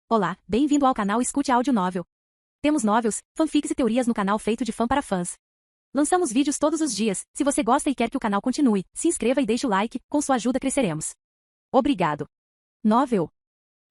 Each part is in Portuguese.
Olá, bem-vindo ao canal Escute Áudio Novel. Temos novels, fanfics e teorias no canal feito de fã para fãs. Lançamos vídeos todos os dias. Se você gosta e quer que o canal continue, se inscreva e deixe o like, com sua ajuda cresceremos. Obrigado. Novel.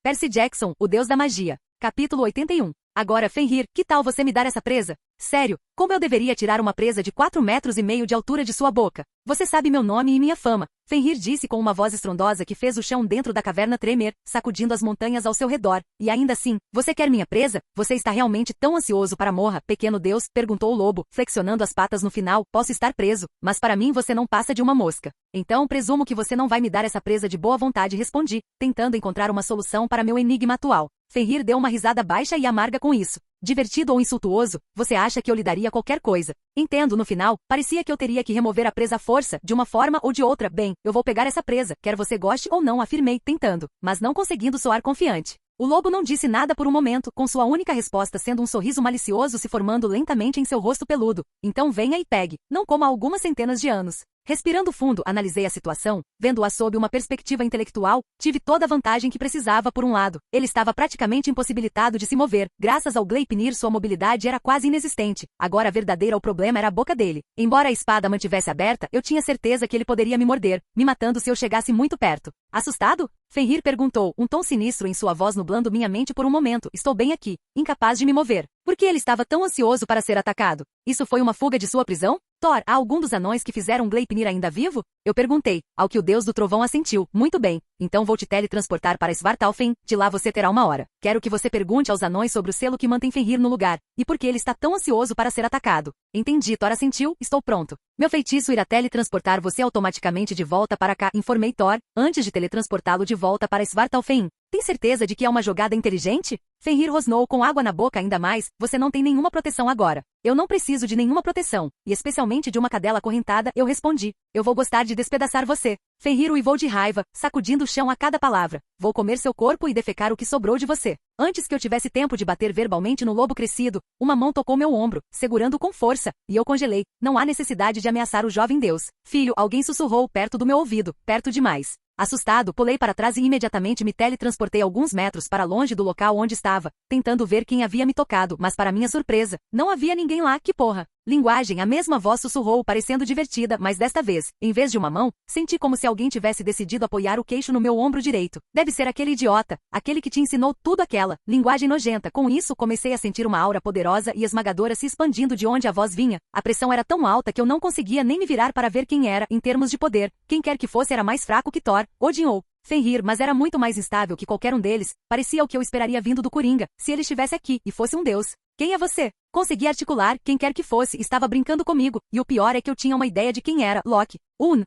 Percy Jackson, o Deus da Magia. Capítulo 81. Agora, Fenrir, que tal você me dar essa presa? Sério, como eu deveria tirar uma presa de 4,5 metros de altura de sua boca? Você sabe meu nome e minha fama. Fenrir disse com uma voz estrondosa que fez o chão dentro da caverna tremer, sacudindo as montanhas ao seu redor. E ainda assim, você quer minha presa? Você está realmente tão ansioso para morra, pequeno Deus? Perguntou o lobo, flexionando as patas no final. Posso estar preso, mas para mim você não passa de uma mosca. Então presumo que você não vai me dar essa presa de boa vontade, respondi, tentando encontrar uma solução para meu enigma atual. Fenrir deu uma risada baixa e amarga com isso. Divertido ou insultuoso, você acha que eu lhe daria qualquer coisa. Entendo, no final, parecia que eu teria que remover a presa à força, de uma forma ou de outra. Bem, eu vou pegar essa presa, quer você goste ou não, afirmei, tentando, mas não conseguindo soar confiante. O lobo não disse nada por um momento, com sua única resposta sendo um sorriso malicioso se formando lentamente em seu rosto peludo. Então venha e pegue, não como há algumas centenas de anos. Respirando fundo, analisei a situação, vendo-a sob uma perspectiva intelectual, tive toda a vantagem que precisava por um lado. Ele estava praticamente impossibilitado de se mover. Graças ao Gleipnir sua mobilidade era quase inexistente. Agora a verdadeira o problema era a boca dele. Embora a espada mantivesse aberta, eu tinha certeza que ele poderia me morder, me matando se eu chegasse muito perto. Assustado? Fenrir perguntou, um tom sinistro em sua voz nublando minha mente por um momento. Estou bem aqui, incapaz de me mover. Por que ele estava tão ansioso para ser atacado? Isso foi uma fuga de sua prisão? Thor, há algum dos anões que fizeram Gleipnir ainda vivo? Eu perguntei, ao que o deus do trovão assentiu. Muito bem, então vou te teletransportar para Svartalfheim, de lá você terá 1 hora. Quero que você pergunte aos anões sobre o selo que mantém Fenrir no lugar, e por que ele está tão ansioso para ser atacado. Entendi, Thor assentiu, estou pronto. Meu feitiço irá teletransportar você automaticamente de volta para cá, informei Thor, antes de teletransportá-lo de volta para Svartalfheim. Tem certeza de que é uma jogada inteligente? Fenrir rosnou com água na boca ainda mais, você não tem nenhuma proteção agora. Eu não preciso de nenhuma proteção, e especialmente de uma cadela acorrentada, eu respondi. Eu vou gostar de despedaçar você. Fenrir uivou de raiva, sacudindo o chão a cada palavra. Vou comer seu corpo e defecar o que sobrou de você. Antes que eu tivesse tempo de bater verbalmente no lobo crescido, uma mão tocou meu ombro, segurando com força, e eu congelei. Não há necessidade de ameaçar o jovem deus. Filho, alguém sussurrou perto do meu ouvido, perto demais. Assustado, pulei para trás e imediatamente me teletransportei alguns metros para longe do local onde estava, tentando ver quem havia me tocado, mas para minha surpresa, não havia ninguém lá, que porra. Linguagem, a mesma voz sussurrou, parecendo divertida, mas desta vez, em vez de uma mão, senti como se alguém tivesse decidido apoiar o queixo no meu ombro direito. Deve ser aquele idiota, aquele que te ensinou tudo aquela. Linguagem nojenta. Com isso, comecei a sentir uma aura poderosa e esmagadora se expandindo de onde a voz vinha. A pressão era tão alta que eu não conseguia nem me virar para ver quem era, em termos de poder. Quem quer que fosse era mais fraco que Thor, Odin ou Fenrir, mas era muito mais instável que qualquer um deles. Parecia o que eu esperaria vindo do Coringa, se ele estivesse aqui, e fosse um deus. Quem é você? Consegui articular, quem quer que fosse, estava brincando comigo, e o pior é que eu tinha uma ideia de quem era, Loki.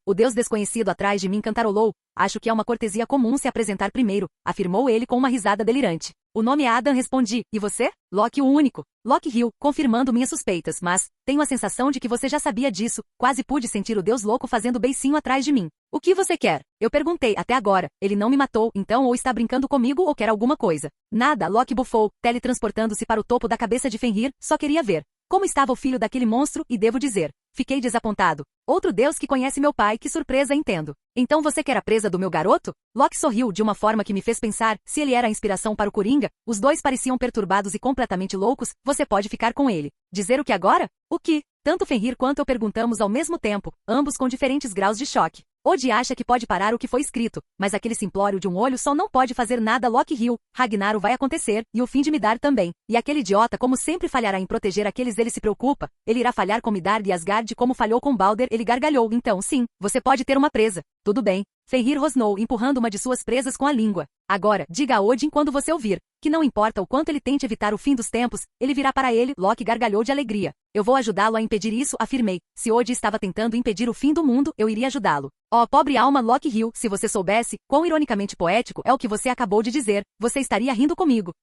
O deus desconhecido atrás de mim cantarolou. Acho que é uma cortesia comum se apresentar primeiro, afirmou ele com uma risada delirante. O nome é Adam, respondi. E você? Loki o único. Loki riu, confirmando minhas suspeitas, mas tenho a sensação de que você já sabia disso. Quase pude sentir o deus louco fazendo beicinho atrás de mim. O que você quer? Eu perguntei, até agora. Ele não me matou, então ou está brincando comigo ou quer alguma coisa. Nada, Loki bufou, teletransportando-se para o topo da cabeça de Fenrir, só queria ver como estava o filho daquele monstro, e devo dizer, fiquei desapontado. Outro deus que conhece meu pai, que surpresa, entendo. Então você quer a presa do meu garoto? Loki sorriu de uma forma que me fez pensar, se ele era a inspiração para o Coringa, os dois pareciam perturbados e completamente loucos, você pode ficar com ele. Dizer o que agora? O que? Tanto Fenrir quanto eu perguntamos ao mesmo tempo, ambos com diferentes graus de choque. Odin acha que pode parar o que foi escrito, mas aquele simplório de um olho só não pode fazer nada. Loki riu. Ragnarok vai acontecer, e o fim de Midar também. E aquele idiota como sempre falhará em proteger aqueles ele se preocupa. Ele irá falhar com Midar e Asgard como falhou com Balder. Ele gargalhou. Então sim, você pode ter uma presa. Tudo bem. Fenrir rosnou, empurrando uma de suas presas com a língua. Agora, diga a Odin quando você ouvir, que não importa o quanto ele tente evitar o fim dos tempos, ele virá para ele. Loki gargalhou de alegria. Eu vou ajudá-lo a impedir isso, afirmei. Se Odin estava tentando impedir o fim do mundo, eu iria ajudá-lo. Oh, pobre alma, Loki riu. Se você soubesse, quão ironicamente poético é o que você acabou de dizer, você estaria rindo comigo.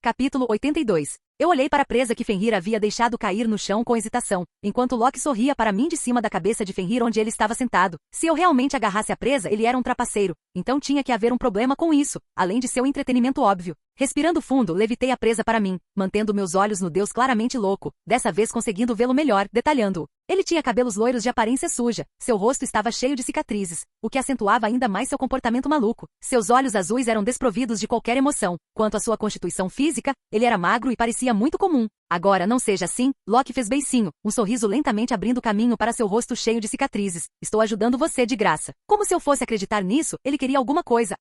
Capítulo 82. Eu olhei para a presa que Fenrir havia deixado cair no chão com hesitação, enquanto Loki sorria para mim de cima da cabeça de Fenrir onde ele estava sentado. Se eu realmente agarrasse a presa, ele era um trapaceiro, então tinha que haver um problema com isso, além de seu entretenimento óbvio. Respirando fundo, levitei a presa para mim, mantendo meus olhos no Deus claramente louco, dessa vez conseguindo vê-lo melhor, detalhando-o. Ele tinha cabelos loiros de aparência suja, seu rosto estava cheio de cicatrizes, o que acentuava ainda mais seu comportamento maluco. Seus olhos azuis eram desprovidos de qualquer emoção. Quanto à sua constituição física, ele era magro e parecia muito comum. Agora, não seja assim, Loki fez beicinho, um sorriso lentamente abrindo caminho para seu rosto cheio de cicatrizes. Estou ajudando você de graça. Como se eu fosse acreditar nisso, ele queria alguma coisa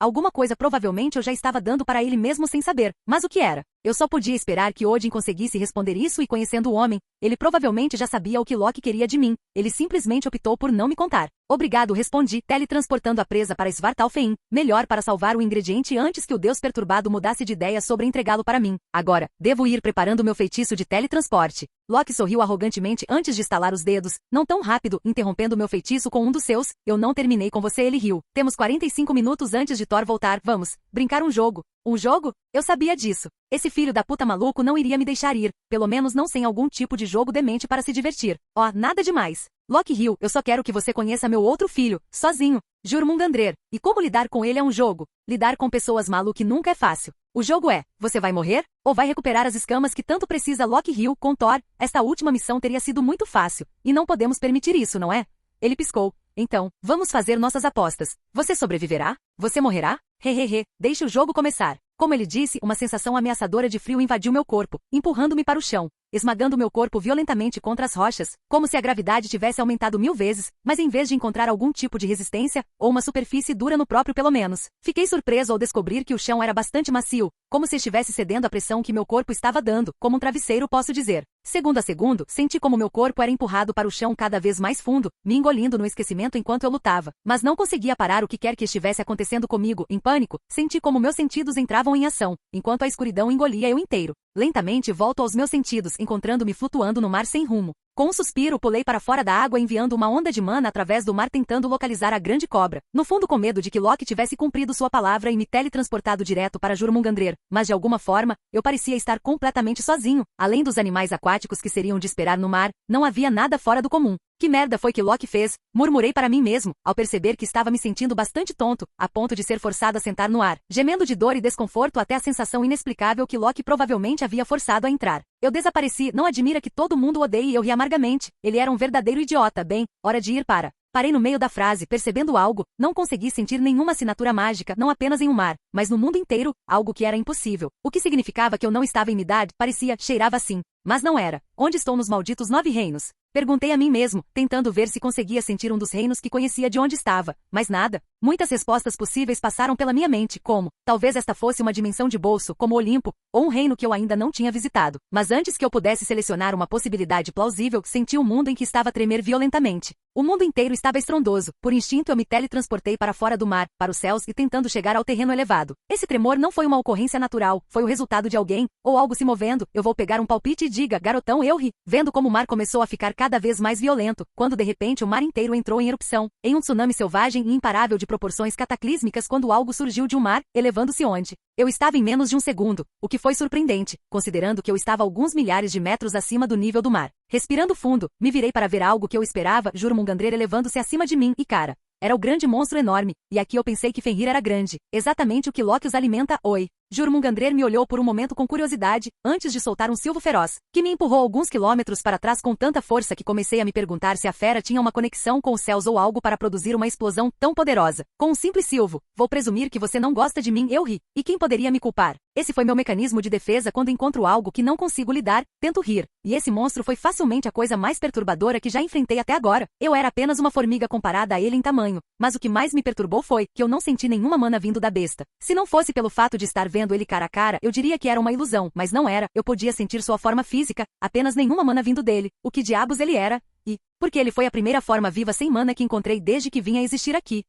provavelmente eu já estava dando para ele mesmo sem saber. Mas o que era? Eu só podia esperar que Odin conseguisse responder isso e conhecendo o homem, ele provavelmente já sabia o que Loki queria de mim. Ele simplesmente optou por não me contar. Obrigado, respondi, teletransportando a presa para Svartalfheim, melhor para salvar o ingrediente antes que o deus perturbado mudasse de ideia sobre entregá-lo para mim. Agora, devo ir preparando meu feitiço de teletransporte. Loki sorriu arrogantemente antes de estalar os dedos, não tão rápido, interrompendo meu feitiço com um dos seus. Eu não terminei com você, ele riu. Temos 45 minutos antes de Thor voltar, vamos brincar um jogo. Um jogo? Eu sabia disso. Esse filho da puta maluco não iria me deixar ir, pelo menos não sem algum tipo de jogo demente para se divertir. Oh, nada demais. Loki riu, eu só quero que você conheça meu outro filho, sozinho, Jormungandr. E como lidar com ele é um jogo. Lidar com pessoas malucas nunca é fácil. O jogo é, você vai morrer? Ou vai recuperar as escamas que tanto precisa? Loki riu, com Thor, esta última missão teria sido muito fácil, e não podemos permitir isso, não é? Ele piscou. Então, vamos fazer nossas apostas. Você sobreviverá? Você morrerá? Hehehe, deixe o jogo começar. Como ele disse, uma sensação ameaçadora de frio invadiu meu corpo, empurrando-me para o chão, esmagando meu corpo violentamente contra as rochas, como se a gravidade tivesse aumentado 1000 vezes, mas em vez de encontrar algum tipo de resistência, ou uma superfície dura no próprio pelo menos. Fiquei surpreso ao descobrir que o chão era bastante macio, como se estivesse cedendo à pressão que meu corpo estava dando, como um travesseiro posso dizer. Segundo a segundo, senti como meu corpo era empurrado para o chão cada vez mais fundo, me engolindo no esquecimento enquanto eu lutava, mas não conseguia parar o que quer que estivesse acontecendo comigo. Em pânico, senti como meus sentidos entravam em ação, enquanto a escuridão engolia eu inteiro. Lentamente volto aos meus sentidos, encontrando-me flutuando no mar sem rumo. Com um suspiro, pulei para fora da água enviando uma onda de mana através do mar tentando localizar a grande cobra. No fundo com medo de que Loki tivesse cumprido sua palavra e me teletransportado direto para Jormungandr, mas de alguma forma, eu parecia estar completamente sozinho. Além dos animais aquáticos que seriam de esperar no mar, não havia nada fora do comum. Que merda foi que Loki fez? Murmurei para mim mesmo, ao perceber que estava me sentindo bastante tonto, a ponto de ser forçado a sentar no ar, gemendo de dor e desconforto até a sensação inexplicável que Loki provavelmente havia forçado a entrar. Eu desapareci, não admira que todo mundo o odeie e eu ri amargamente. Ele era um verdadeiro idiota, bem, hora de ir para... Parei no meio da frase, percebendo algo, não consegui sentir nenhuma assinatura mágica, não apenas em um mar, mas no mundo inteiro, algo que era impossível. O que significava que eu não estava em Midgard, parecia, cheirava assim. Mas não era. Onde estou nos malditos 9 reinos? Perguntei a mim mesmo, tentando ver se conseguia sentir um dos reinos que conhecia de onde estava, mas nada. Muitas respostas possíveis passaram pela minha mente, como, talvez esta fosse uma dimensão de bolso, como Olimpo, ou um reino que eu ainda não tinha visitado. Mas antes que eu pudesse selecionar uma possibilidade plausível, senti o mundo em que estava a tremer violentamente. O mundo inteiro estava estrondoso. Por instinto eu me teletransportei para fora do mar, para os céus e tentando chegar ao terreno elevado. Esse tremor não foi uma ocorrência natural, foi o resultado de alguém, ou algo se movendo. Eu vou pegar um palpite e diga, garotão, eu ri, vendo como o mar começou a ficar cada vez mais violento, quando de repente o mar inteiro entrou em erupção, em um tsunami selvagem e imparável de proporções cataclísmicas quando algo surgiu de um mar, elevando-se onde? Eu estava em menos de um segundo, o que foi surpreendente, considerando que eu estava alguns milhares de metros acima do nível do mar. Respirando fundo, me virei para ver algo que eu esperava, Jormungandr elevando-se acima de mim, e cara, era o grande monstro enorme, e aqui eu pensei que Fenrir era grande, exatamente o que Loki os alimenta. Oi. Jormungandr me olhou por um momento com curiosidade, antes de soltar um silvo feroz, que me empurrou alguns quilômetros para trás com tanta força que comecei a me perguntar se a fera tinha uma conexão com os céus ou algo para produzir uma explosão tão poderosa. Com um simples silvo, vou presumir que você não gosta de mim, eu ri. E quem poderia me culpar? Esse foi meu mecanismo de defesa quando encontro algo que não consigo lidar, tento rir. E esse monstro foi facilmente a coisa mais perturbadora que já enfrentei até agora. Eu era apenas uma formiga comparada a ele em tamanho, mas o que mais me perturbou foi que eu não senti nenhuma mana vindo da besta. Se não fosse pelo fato de estar vendo ele cara a cara, eu diria que era uma ilusão, mas não era. Eu podia sentir sua forma física, apenas nenhuma mana vindo dele. O que diabos ele era? E, porque ele foi a primeira forma viva sem mana que encontrei desde que vim a existir aqui.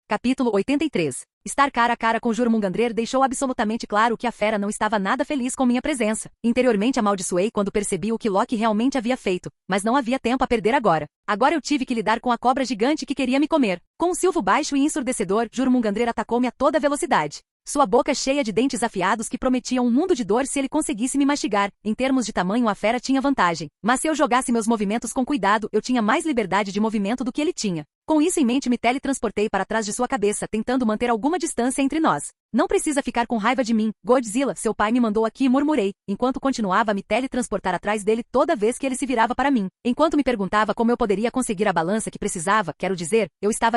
Capítulo 83. Estar cara a cara com Jormungandr deixou absolutamente claro que a fera não estava nada feliz com minha presença. Interiormente amaldiçoei quando percebi o que Loki realmente havia feito, mas não havia tempo a perder agora. Agora eu tive que lidar com a cobra gigante que queria me comer. Com um silvo baixo e ensurdecedor, Jormungandr atacou-me a toda velocidade. Sua boca cheia de dentes afiados que prometiam um mundo de dor se ele conseguisse me mastigar. Em termos de tamanho, a fera tinha vantagem. Mas se eu jogasse meus movimentos com cuidado, eu tinha mais liberdade de movimento do que ele tinha. Com isso em mente, me teletransportei para trás de sua cabeça, tentando manter alguma distância entre nós. Não precisa ficar com raiva de mim, Godzilla, seu pai me mandou aqui, murmurei, enquanto continuava a me teletransportar atrás dele toda vez que ele se virava para mim. Enquanto me perguntava como eu poderia conseguir a balança que precisava, quero dizer,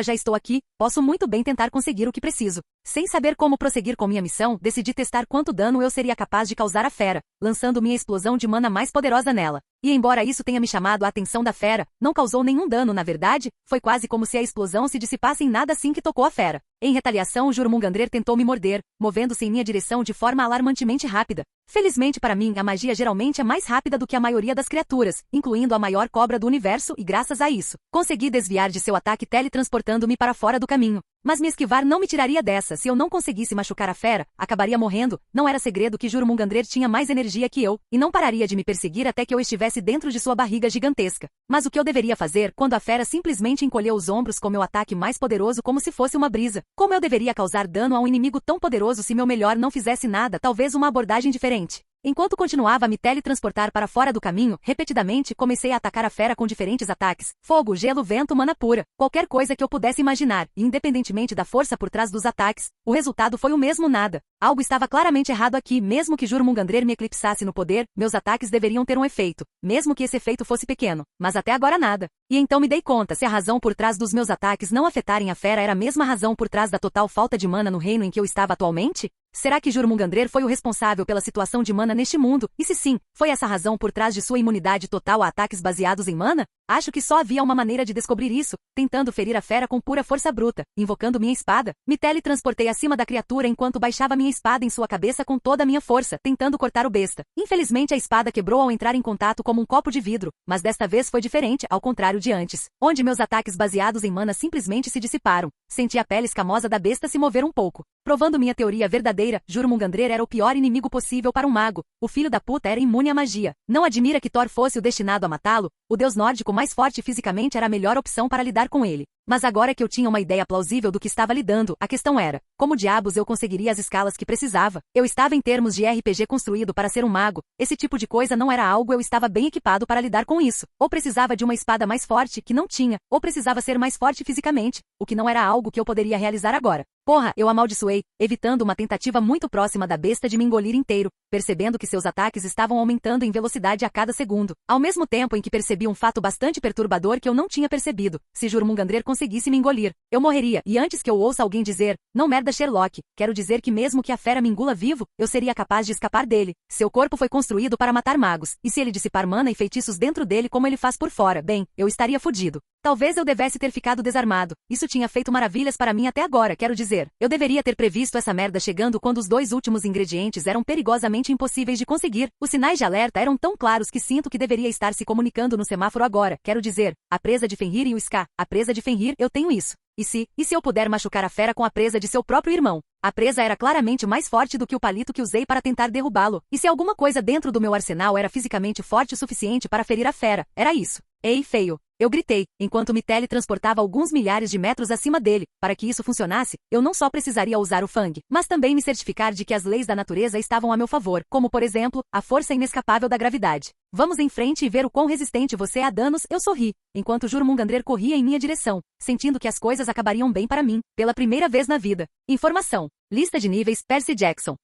já estou aqui, posso muito bem tentar conseguir o que preciso. Sem saber como prosseguir com minha missão, decidi testar quanto dano eu seria capaz de causar à fera, lançando minha explosão de mana mais poderosa nela. E embora isso tenha me chamado a atenção da fera, não causou nenhum dano na verdade, foi quase como se a explosão se dissipasse em nada assim que tocou a fera. Em retaliação, Jurmungandr tentou me morder, movendo-se em minha direção de forma alarmantemente rápida. Felizmente para mim, a magia geralmente é mais rápida do que a maioria das criaturas, incluindo a maior cobra do universo, e graças a isso, consegui desviar de seu ataque teletransportando-me para fora do caminho. Mas me esquivar não me tiraria dessa. Se eu não conseguisse machucar a fera, acabaria morrendo. Não era segredo que Jurmungandr tinha mais energia que eu, e não pararia de me perseguir até que eu estivesse dentro de sua barriga gigantesca. Mas o que eu deveria fazer quando a fera simplesmente encolheu os ombros com meu ataque mais poderoso como se fosse uma brisa? Como eu deveria causar dano a um inimigo tão poderoso se meu melhor não fizesse nada? Talvez uma abordagem diferente. Enquanto continuava a me teletransportar para fora do caminho, repetidamente comecei a atacar a fera com diferentes ataques. Fogo, gelo, vento, mana pura. Qualquer coisa que eu pudesse imaginar, e independentemente da força por trás dos ataques, o resultado foi o mesmo nada. Algo estava claramente errado aqui, mesmo que Jurmungandr me eclipsasse no poder, meus ataques deveriam ter um efeito, mesmo que esse efeito fosse pequeno. Mas até agora nada. E então me dei conta, se a razão por trás dos meus ataques não afetarem a fera era a mesma razão por trás da total falta de mana no reino em que eu estava atualmente? Será que Jurmungandr foi o responsável pela situação de mana neste mundo? E se sim, foi essa razão por trás de sua imunidade total a ataques baseados em mana? Acho que só havia uma maneira de descobrir isso, tentando ferir a fera com pura força bruta, invocando minha espada. Me teletransportei acima da criatura enquanto baixava minha espada em sua cabeça com toda a minha força, tentando cortar o besta. Infelizmente a espada quebrou ao entrar em contato como um copo de vidro, mas desta vez foi diferente, ao contrário de antes, onde meus ataques baseados em mana simplesmente se dissiparam. Senti a pele escamosa da besta se mover um pouco. Provando minha teoria verdadeira, Jurmungandr era o pior inimigo possível para um mago. O filho da puta era imune à magia. Não admira que Thor fosse o destinado a matá-lo, o deus nórdico mais forte fisicamente era a melhor opção para lidar com ele. Mas agora que eu tinha uma ideia plausível do que estava lidando, a questão era, como diabos eu conseguiria as escalas que precisava? Eu estava em termos de RPG construído para ser um mago, esse tipo de coisa não era algo eu estava bem equipado para lidar com isso. Ou precisava de uma espada mais forte, que não tinha, ou precisava ser mais forte fisicamente, o que não era algo que eu poderia realizar agora. Porra, eu amaldiçoei, evitando uma tentativa muito próxima da besta de me engolir inteiro, percebendo que seus ataques estavam aumentando em velocidade a cada segundo, ao mesmo tempo em que percebi um fato bastante perturbador que eu não tinha percebido. Se Jurmungandr conseguisse me engolir, eu morreria, e antes que eu ouça alguém dizer, não merda Sherlock, quero dizer que mesmo que a fera me engula vivo, eu seria capaz de escapar dele. Seu corpo foi construído para matar magos, e se ele dissipar mana e feitiços dentro dele como ele faz por fora, bem, eu estaria fudido. Talvez eu devesse ter ficado desarmado. Isso tinha feito maravilhas para mim até agora, quero dizer. Eu deveria ter previsto essa merda chegando quando os dois últimos ingredientes eram perigosamente impossíveis de conseguir. Os sinais de alerta eram tão claros que sinto que deveria estar se comunicando no semáforo agora. Quero dizer, a presa de Fenrir e o Ska. A presa de Fenrir, eu tenho isso. E se eu puder machucar a fera com a presa de seu próprio irmão? A presa era claramente mais forte do que o palito que usei para tentar derrubá-lo. E se alguma coisa dentro do meu arsenal era fisicamente forte o suficiente para ferir a fera, era isso. Ei, feio. Eu gritei, enquanto me teletransportava alguns milhares de metros acima dele. Para que isso funcionasse, eu não só precisaria usar o Fang, mas também me certificar de que as leis da natureza estavam a meu favor, como por exemplo, a força inescapável da gravidade. Vamos em frente e ver o quão resistente você é a danos, eu sorri, enquanto Jurmungandr corria em minha direção, sentindo que as coisas acabariam bem para mim, pela primeira vez na vida. Informação. Lista de níveis, Percy Jackson.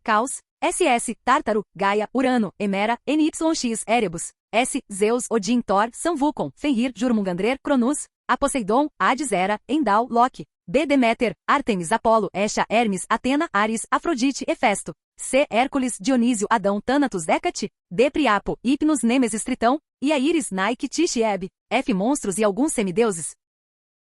Caos. SS, Tártaro, Gaia, Urano, Hemera, NYX, Erebus. S, Zeus, Odin, Thor, Samvukon, Fenrir, Jurmungandr, Cronus, A Poseidon, Hades, Hera, Endal, Loki. B, Deméter, Ártemis, Apolo, Hestia, Hermes, Atena, Ares, Afrodite, Hefesto. C, Hércules, Dionísio, Adão, Thanatos, Hécate. D, Priapo, Hipnos, Nêmesis, Tritão. E a Íris, Nike, Tish e Hebe. F, monstros e alguns semideuses.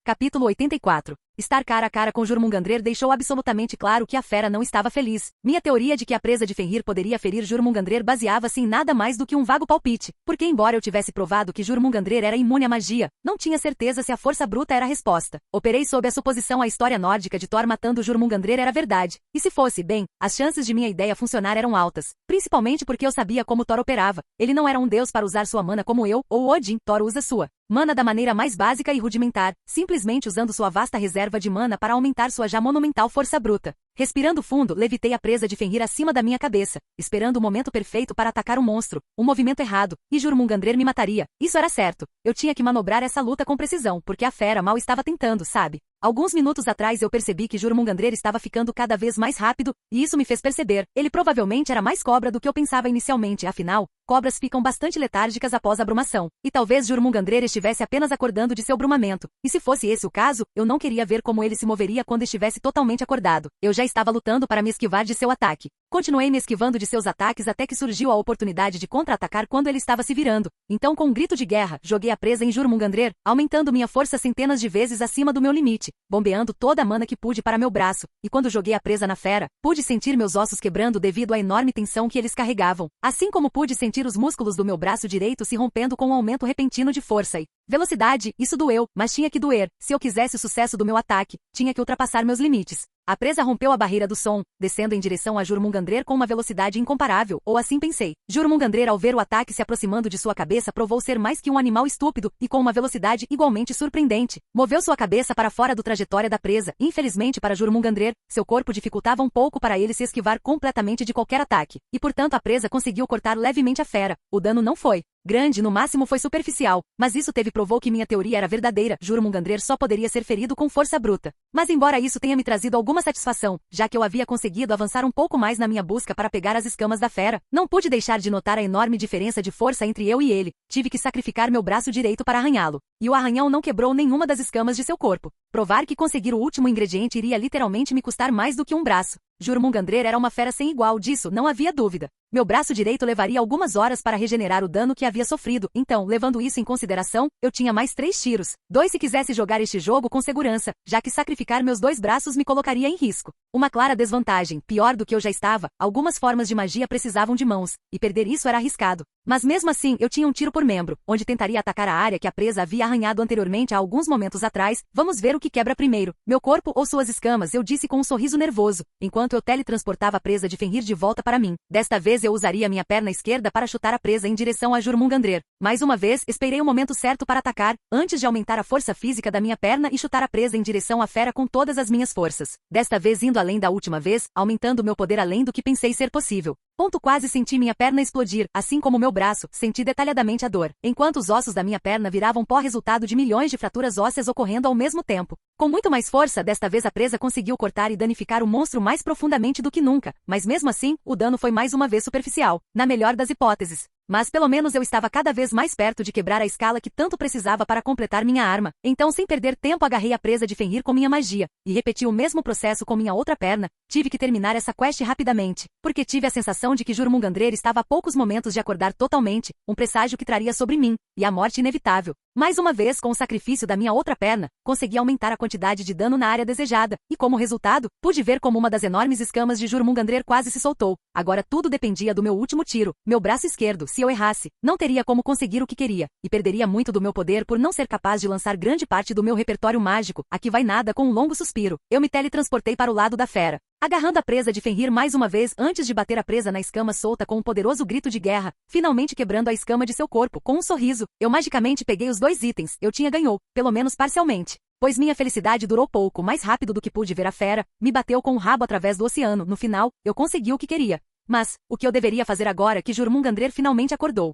Capítulo 84. Estar cara a cara com Jurmungandr deixou absolutamente claro que a fera não estava feliz. Minha teoria de que a presa de Fenrir poderia ferir Jurmungandr baseava-se em nada mais do que um vago palpite, porque embora eu tivesse provado que Jurmungandr era imune à magia, não tinha certeza se a força bruta era a resposta. Operei sob a suposição a história nórdica de Thor matando Jurmungandr era verdade, e se fosse, bem, as chances de minha ideia funcionar eram altas, principalmente porque eu sabia como Thor operava. Ele não era um deus para usar sua mana como eu, ou Odin. Thor usa sua mana da maneira mais básica e rudimentar, simplesmente usando sua vasta reserva de mana para aumentar sua já monumental força bruta. Respirando fundo, levitei a presa de Fenrir acima da minha cabeça, esperando o momento perfeito para atacar o monstro. Um movimento errado, e Jormungandr me mataria. Isso era certo. Eu tinha que manobrar essa luta com precisão, porque a fera mal estava tentando, sabe? Alguns minutos atrás eu percebi que Jormungandr estava ficando cada vez mais rápido, e isso me fez perceber. Ele provavelmente era mais cobra do que eu pensava inicialmente, afinal, cobras ficam bastante letárgicas após a brumação. E talvez Jormungandr estivesse apenas acordando de seu brumamento. E se fosse esse o caso, eu não queria ver como ele se moveria quando estivesse totalmente acordado. Eu já estava lutando para me esquivar de seu ataque. Continuei me esquivando de seus ataques até que surgiu a oportunidade de contra-atacar quando ele estava se virando. Então, com um grito de guerra, joguei a presa em Jormungandr, aumentando minha força centenas de vezes acima do meu limite, bombeando toda a mana que pude para meu braço, e quando joguei a presa na fera, pude sentir meus ossos quebrando devido à enorme tensão que eles carregavam, assim como pude sentir os músculos do meu braço direito se rompendo com um aumento repentino de força e velocidade. Isso doeu, mas tinha que doer. Se eu quisesse o sucesso do meu ataque, tinha que ultrapassar meus limites. A presa rompeu a barreira do som, descendo em direção a Jormungandr com uma velocidade incomparável, ou assim pensei. Jormungandr, ao ver o ataque se aproximando de sua cabeça, provou ser mais que um animal estúpido, e com uma velocidade igualmente surpreendente. Moveu sua cabeça para fora do trajetória da presa. Infelizmente para Jormungandr, seu corpo dificultava um pouco para ele se esquivar completamente de qualquer ataque, e portanto a presa conseguiu cortar levemente a fera. O dano não foi grande, no máximo foi superficial, mas isso provou que minha teoria era verdadeira. Jormungandr só poderia ser ferido com força bruta. Mas embora isso tenha me trazido alguma satisfação, já que eu havia conseguido avançar um pouco mais na minha busca para pegar as escamas da fera, não pude deixar de notar a enorme diferença de força entre eu e ele. Tive que sacrificar meu braço direito para arranhá-lo, e o arranhão não quebrou nenhuma das escamas de seu corpo. Provar que conseguir o último ingrediente iria literalmente me custar mais do que um braço. Jormungandr era uma fera sem igual, disso não havia dúvida. Meu braço direito levaria algumas horas para regenerar o dano que havia sofrido, então, levando isso em consideração, eu tinha mais 3 tiros. 2 se quisesse jogar este jogo com segurança, já que sacrificar meus 2 braços me colocaria em risco. Uma clara desvantagem, pior do que eu já estava, algumas formas de magia precisavam de mãos, e perder isso era arriscado. Mas mesmo assim, eu tinha um tiro por membro, onde tentaria atacar a área que a presa havia arranhado anteriormente há alguns momentos atrás. Vamos ver o que quebra primeiro, meu corpo ou suas escamas, eu disse com um sorriso nervoso, enquanto eu teletransportava a presa de Fenrir de volta para mim. Desta vez eu usaria minha perna esquerda para chutar a presa em direção a Jormungandr. Mais uma vez, esperei o momento certo para atacar, antes de aumentar a força física da minha perna e chutar a presa em direção à fera com todas as minhas forças. Desta vez indo além da última vez, aumentando meu poder além do que pensei ser possível. Quase senti minha perna explodir, assim como meu braço, senti detalhadamente a dor, enquanto os ossos da minha perna viravam pó, resultado de milhões de fraturas ósseas ocorrendo ao mesmo tempo. Com muito mais força, desta vez a presa conseguiu cortar e danificar o monstro mais profundamente do que nunca, mas mesmo assim, o dano foi mais uma vez superficial, na melhor das hipóteses. Mas pelo menos eu estava cada vez mais perto de quebrar a escala que tanto precisava para completar minha arma. Então, sem perder tempo, agarrei a presa de Fenrir com minha magia, e repeti o mesmo processo com minha outra perna. Tive que terminar essa quest rapidamente, porque tive a sensação de que Jormungandr estava a poucos momentos de acordar totalmente, um presságio que traria sobre mim, e a morte inevitável. Mais uma vez, com o sacrifício da minha outra perna, consegui aumentar a quantidade de dano na área desejada, e como resultado, pude ver como uma das enormes escamas de Jormungandr quase se soltou. Agora tudo dependia do meu último tiro. Meu braço esquerdo, se eu errasse, não teria como conseguir o que queria, e perderia muito do meu poder por não ser capaz de lançar grande parte do meu repertório mágico. Aqui vai nada. Com um longo suspiro, eu me teletransportei para o lado da fera, agarrando a presa de Fenrir mais uma vez antes de bater a presa na escama solta com um poderoso grito de guerra, finalmente quebrando a escama de seu corpo. Com um sorriso, eu magicamente peguei os 2 itens. Eu tinha ganhou, pelo menos parcialmente, pois minha felicidade durou pouco. Mais rápido do que pude ver a fera, me bateu com o rabo através do oceano. No final, eu consegui o que queria. Mas, o que eu deveria fazer agora que Jormungandr finalmente acordou?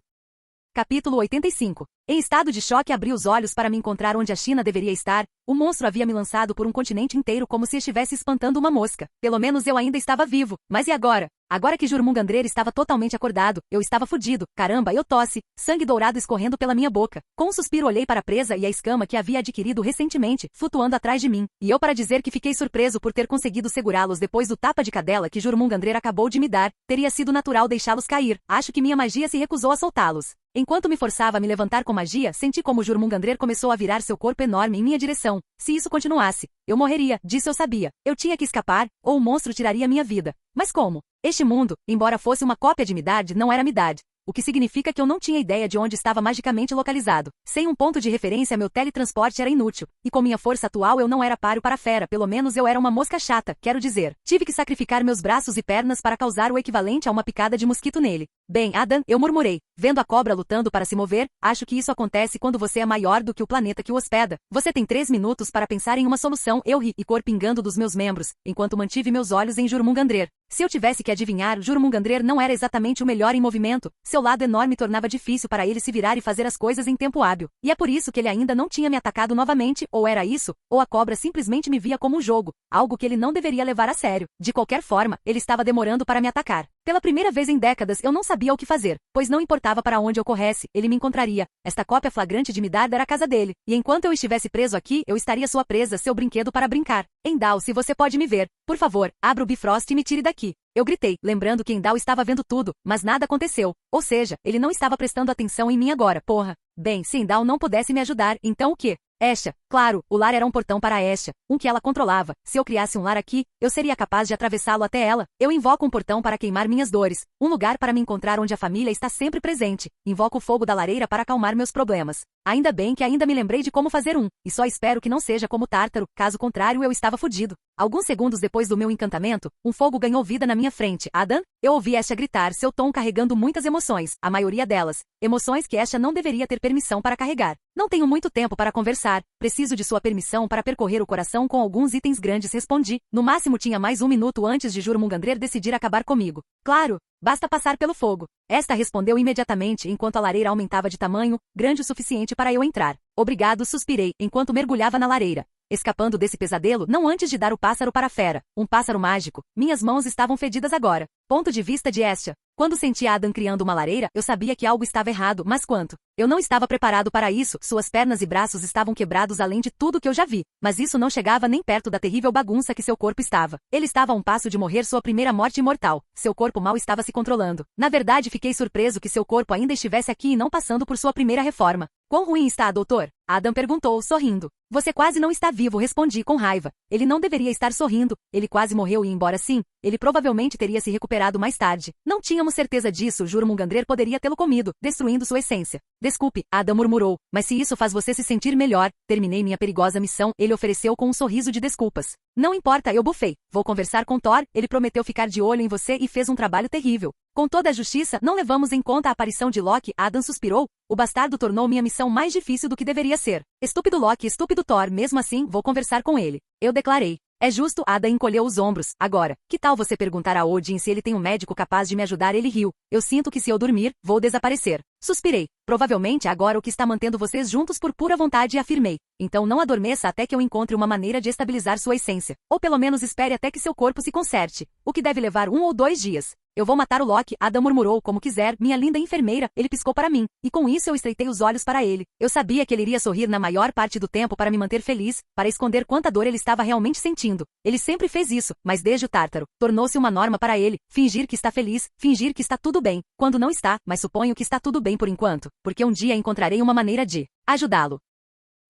Capítulo 85. Em estado de choque, abri os olhos para me encontrar onde a China deveria estar. O monstro havia me lançado por um continente inteiro como se estivesse espantando uma mosca. Pelo menos eu ainda estava vivo. Mas e agora? Agora que Jormungandr estava totalmente acordado, eu estava fudido. Caramba, eu tosse, sangue dourado escorrendo pela minha boca. Com um suspiro olhei para a presa e a escama que havia adquirido recentemente, flutuando atrás de mim. E eu, para dizer que fiquei surpreso por ter conseguido segurá-los depois do tapa de cadela que Jormungandr acabou de me dar, teria sido natural deixá-los cair. Acho que minha magia se recusou a soltá-los. Enquanto me forçava a me levantar com magia, senti como Jormungandr começou a virar seu corpo enorme em minha direção. Se isso continuasse, eu morreria, disso eu sabia. Eu tinha que escapar, ou o monstro tiraria minha vida. Mas como? Este mundo, embora fosse uma cópia de Midard, não era Midard, o que significa que eu não tinha ideia de onde estava magicamente localizado. Sem um ponto de referência, meu teletransporte era inútil, e com minha força atual eu não era páreo para a fera, pelo menos eu era uma mosca chata, quero dizer. Tive que sacrificar meus braços e pernas para causar o equivalente a uma picada de mosquito nele. Bem, Adam, eu murmurei, Vendo a cobra lutando para se mover, acho que isso acontece quando você é maior do que o planeta que o hospeda. Você tem 3 minutos para pensar em uma solução. Eu ri, e cor pingando dos meus membros, enquanto mantive meus olhos em Jurmungandrer. Se eu tivesse que adivinhar, Jurmungandrer não era exatamente o melhor em movimento. Seu lado enorme tornava difícil para ele se virar e fazer as coisas em tempo hábil. E é por isso que ele ainda não tinha me atacado novamente, ou era isso, ou a cobra simplesmente me via como um jogo, algo que ele não deveria levar a sério. De qualquer forma, ele estava demorando para me atacar. Pela primeira vez em décadas eu não sabia o que fazer, pois não importava para onde eu corresse, ele me encontraria. Esta cópia flagrante de Midard era a casa dele, e enquanto eu estivesse preso aqui, eu estaria sua presa, seu brinquedo para brincar. Endal, se você pode me ver, por favor, abra o Bifrost e me tire daqui. Eu gritei, lembrando que Endal estava vendo tudo, mas nada aconteceu. Ou seja, ele não estava prestando atenção em mim agora, porra. Bem, se Endal não pudesse me ajudar, então o quê? Esha, claro, o lar era um portão para Esha, um que ela controlava. Se eu criasse um lar aqui, eu seria capaz de atravessá-lo até ela. Eu invoco um portão para queimar minhas dores, um lugar para me encontrar onde a família está sempre presente. Invoco o fogo da lareira para acalmar meus problemas. Ainda bem que ainda me lembrei de como fazer um, e só espero que não seja como Tártaro, caso contrário eu estava fudido. Alguns segundos depois do meu encantamento, um fogo ganhou vida na minha frente. Adam? Eu ouvi Esha gritar, seu tom carregando muitas emoções, a maioria delas. Emoções que Esha não deveria ter permissão para carregar. Não tenho muito tempo para conversar, preciso de sua permissão para percorrer o coração com alguns itens grandes, respondi. No máximo tinha mais 1 minuto antes de Jurmungandrer decidir acabar comigo. Claro, basta passar pelo fogo. Esta respondeu imediatamente enquanto a lareira aumentava de tamanho, grande o suficiente para eu entrar. Obrigado, suspirei, enquanto mergulhava na lareira. Escapando desse pesadelo, não antes de dar o pássaro para a fera. Um pássaro mágico. Minhas mãos estavam fedidas agora. Ponto de vista de Esha. Quando senti Adam criando uma lareira, eu sabia que algo estava errado, mas quanto? Eu não estava preparado para isso, suas pernas e braços estavam quebrados além de tudo que eu já vi. Mas isso não chegava nem perto da terrível bagunça que seu corpo estava. Ele estava a um passo de morrer sua primeira morte imortal. Seu corpo mal estava se controlando. Na verdade, fiquei surpreso que seu corpo ainda estivesse aqui e não passando por sua primeira reforma. Quão ruim está, doutor? Adam perguntou, sorrindo. Você quase não está vivo, respondi com raiva. Ele não deveria estar sorrindo. Ele quase morreu e, embora sim, ele provavelmente teria se recuperado mais tarde. Não tínhamos certeza disso, Jurmungandrer poderia tê-lo comido, destruindo sua essência. Desculpe, Adam murmurou, mas se isso faz você se sentir melhor, terminei minha perigosa missão, ele ofereceu com um sorriso de desculpas. Não importa, eu bufei. Vou conversar com Thor, ele prometeu ficar de olho em você e fez um trabalho terrível. Com toda a justiça, não levamos em conta a aparição de Loki, Adam suspirou. O bastardo tornou minha missão mais difícil do que deveria ser. Estúpido Loki, estúpido Thor, mesmo assim, vou conversar com ele. Eu declarei. É justo, Adam encolheu os ombros. Agora, que tal você perguntar a Odin se ele tem um médico capaz de me ajudar? Ele riu. Eu sinto que se eu dormir, vou desaparecer. Suspirei. Provavelmente agora o que está mantendo vocês juntos por pura vontade, afirmei. Então não adormeça até que eu encontre uma maneira de estabilizar sua essência. Ou pelo menos espere até que seu corpo se conserte. O que deve levar 1 ou 2 dias. Eu vou matar o Loki, Adam murmurou como quiser, minha linda enfermeira, ele piscou para mim, e com isso eu estreitei os olhos para ele. Eu sabia que ele iria sorrir na maior parte do tempo para me manter feliz, para esconder quanta dor ele estava realmente sentindo. Ele sempre fez isso, mas desde o Tártaro, tornou-se uma norma para ele, fingir que está feliz, fingir que está tudo bem, quando não está, mas suponho que está tudo bem por enquanto, porque um dia encontrarei uma maneira de ajudá-lo.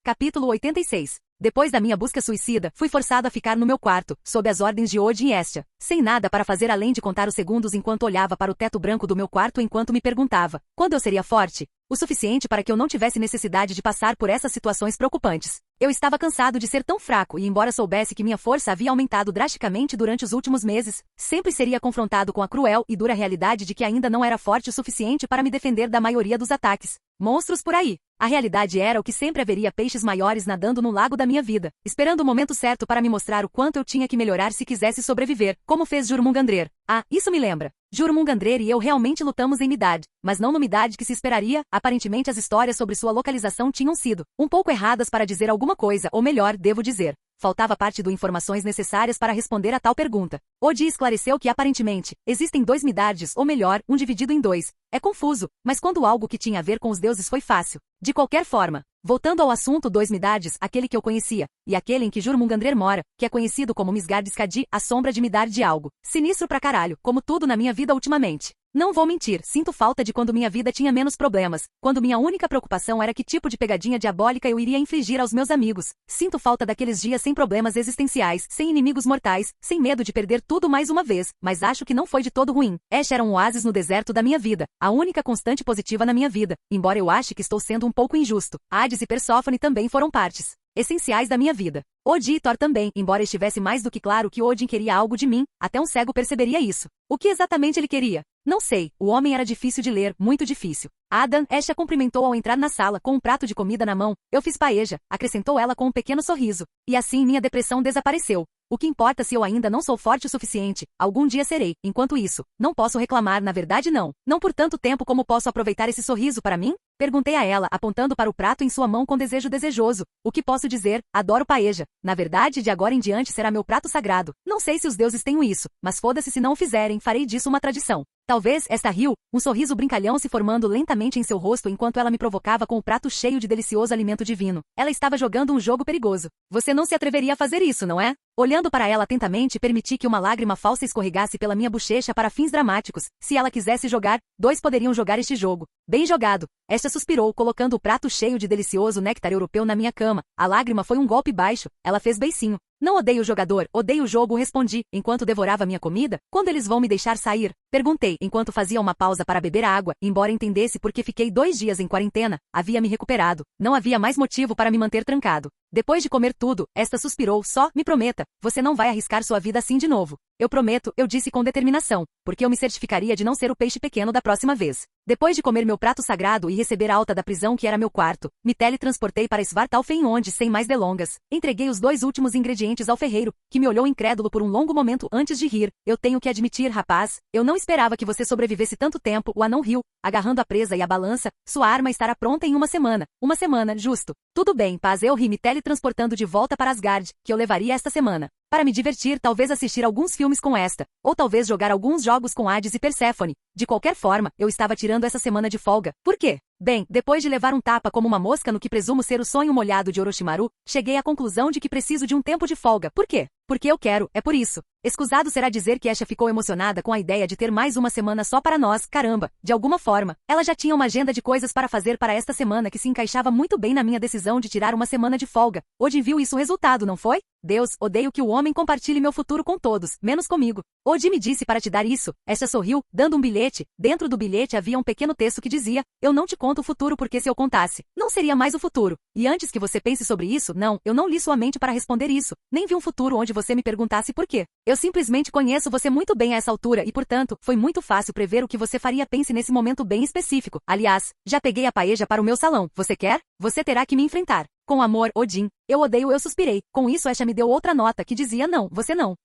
Capítulo 86. Depois da minha busca suicida, fui forçado a ficar no meu quarto, sob as ordens de Odin e Estia, sem nada para fazer além de contar os segundos enquanto olhava para o teto branco do meu quarto enquanto me perguntava, quando eu seria forte? O suficiente para que eu não tivesse necessidade de passar por essas situações preocupantes. Eu estava cansado de ser tão fraco e, embora soubesse que minha força havia aumentado drasticamente durante os últimos meses, sempre seria confrontado com a cruel e dura realidade de que ainda não era forte o suficiente para me defender da maioria dos ataques. Monstros por aí. A realidade era o que sempre haveria peixes maiores nadando no lago da minha vida, esperando o momento certo para me mostrar o quanto eu tinha que melhorar se quisesse sobreviver, como fez Jurmungandrer. Ah, isso me lembra. Jurmungandrer e eu realmente lutamos em Midard, mas não no Midard que se esperaria. Aparentemente as histórias sobre sua localização tinham sido um pouco erradas para dizer alguma coisa, ou melhor, devo dizer. Faltava parte do informações necessárias para responder a tal pergunta. Odin esclareceu que aparentemente, existem 2 Midards, ou melhor, um dividido em 2. É confuso, mas quando algo que tinha a ver com os deuses foi fácil. De qualquer forma, voltando ao assunto 2 Midards, aquele que eu conhecia, e aquele em que Jurmungandrer mora, que é conhecido como Misgard-Skadi, a sombra de Midard de algo. Sinistro pra caralho, como tudo na minha vida ultimamente. Não vou mentir, sinto falta de quando minha vida tinha menos problemas, quando minha única preocupação era que tipo de pegadinha diabólica eu iria infligir aos meus amigos. Sinto falta daqueles dias sem problemas existenciais, sem inimigos mortais, sem medo de perder tudo mais uma vez, mas acho que não foi de todo ruim. Ash era um oásis no deserto da minha vida, a única constante positiva na minha vida, embora eu ache que estou sendo um pouco injusto. Hades e Perséfone também foram partes essenciais da minha vida. Odin e Thor também, embora estivesse mais do que claro que Odin queria algo de mim, até um cego perceberia isso. O que exatamente ele queria? Não sei, o homem era difícil de ler, muito difícil. Adam, Asha cumprimentou ao entrar na sala com um prato de comida na mão. Eu fiz paeja, acrescentou ela com um pequeno sorriso. E assim minha depressão desapareceu. O que importa se eu ainda não sou forte o suficiente? Algum dia serei. Enquanto isso, não posso reclamar, na verdade não. Não por tanto tempo como posso aproveitar esse sorriso para mim? Perguntei a ela, apontando para o prato em sua mão com desejo desejoso. O que posso dizer? Adoro paeja. Na verdade, de agora em diante será meu prato sagrado. Não sei se os deuses têm isso, mas foda-se se não o fizerem, farei disso uma tradição. Talvez, esta riu, um sorriso brincalhão se formando lentamente em seu rosto enquanto ela me provocava com o prato cheio de delicioso alimento divino. Ela estava jogando um jogo perigoso. Você não se atreveria a fazer isso, não é? Olhando para ela atentamente, permiti que uma lágrima falsa escorregasse pela minha bochecha para fins dramáticos. Se ela quisesse jogar, dois poderiam jogar este jogo. Bem jogado. Esta suspirou, colocando o prato cheio de delicioso néctar europeu na minha cama. A lágrima foi um golpe baixo. Ela fez beicinho. Não odeio o jogador, odeio o jogo, respondi, enquanto devorava minha comida. Quando eles vão me deixar sair? Perguntei, enquanto fazia uma pausa para beber água, embora entendesse porque fiquei 2 dias em quarentena, havia me recuperado. Não havia mais motivo para me manter trancado. Depois de comer tudo, esta suspirou, só, me prometa, você não vai arriscar sua vida assim de novo. Eu prometo, eu disse com determinação, porque eu me certificaria de não ser o peixe pequeno da próxima vez. Depois de comer meu prato sagrado e receber a alta da prisão que era meu quarto, me teletransportei para Svartalfheim onde, sem mais delongas, entreguei os 2 últimos ingredientes ao ferreiro, que me olhou incrédulo por um longo momento antes de rir. Eu tenho que admitir, rapaz, eu não esperava que você sobrevivesse tanto tempo. O anão riu, agarrando a presa e a balança. Sua arma estará pronta em 1 semana. 1 semana, justo. Tudo bem, paz, eu ri, me teletransportando de volta para Asgard, que eu levaria esta semana. Para me divertir, talvez assistir alguns filmes com esta, ou talvez jogar alguns jogos com Hades e Perséfone. De qualquer forma, eu estava tirando essa semana de folga. Por quê? Bem, depois de levar um tapa como uma mosca no que presumo ser o sonho molhado de Orochimaru, cheguei à conclusão de que preciso de um tempo de folga. Por quê? Porque eu quero, é por isso. Escusado será dizer que Asha ficou emocionada com a ideia de ter mais 1 semana só para nós, caramba. De alguma forma, ela já tinha uma agenda de coisas para fazer para esta semana que se encaixava muito bem na minha decisão de tirar 1 semana de folga. Odin viu isso resultado, não foi? Deus, odeio que o homem compartilhe meu futuro com todos, menos comigo. Odin me disse para te dar isso. Asha sorriu, dando um bilhete. Dentro do bilhete havia um pequeno texto que dizia, eu não te conto o futuro porque se eu contasse, não seria mais o futuro. E antes que você pense sobre isso, não, eu não li sua mente para responder isso. Nem vi um futuro onde você me perguntasse por quê. Eu simplesmente conheço você muito bem a essa altura e, portanto, foi muito fácil prever o que você faria. Pense nesse momento bem específico. Aliás, já peguei a paeja para o meu salão. Você quer? Você terá que me enfrentar. Com amor, Odin. Eu odeio, eu suspirei. Com isso, Asha me deu outra nota que dizia não, você não.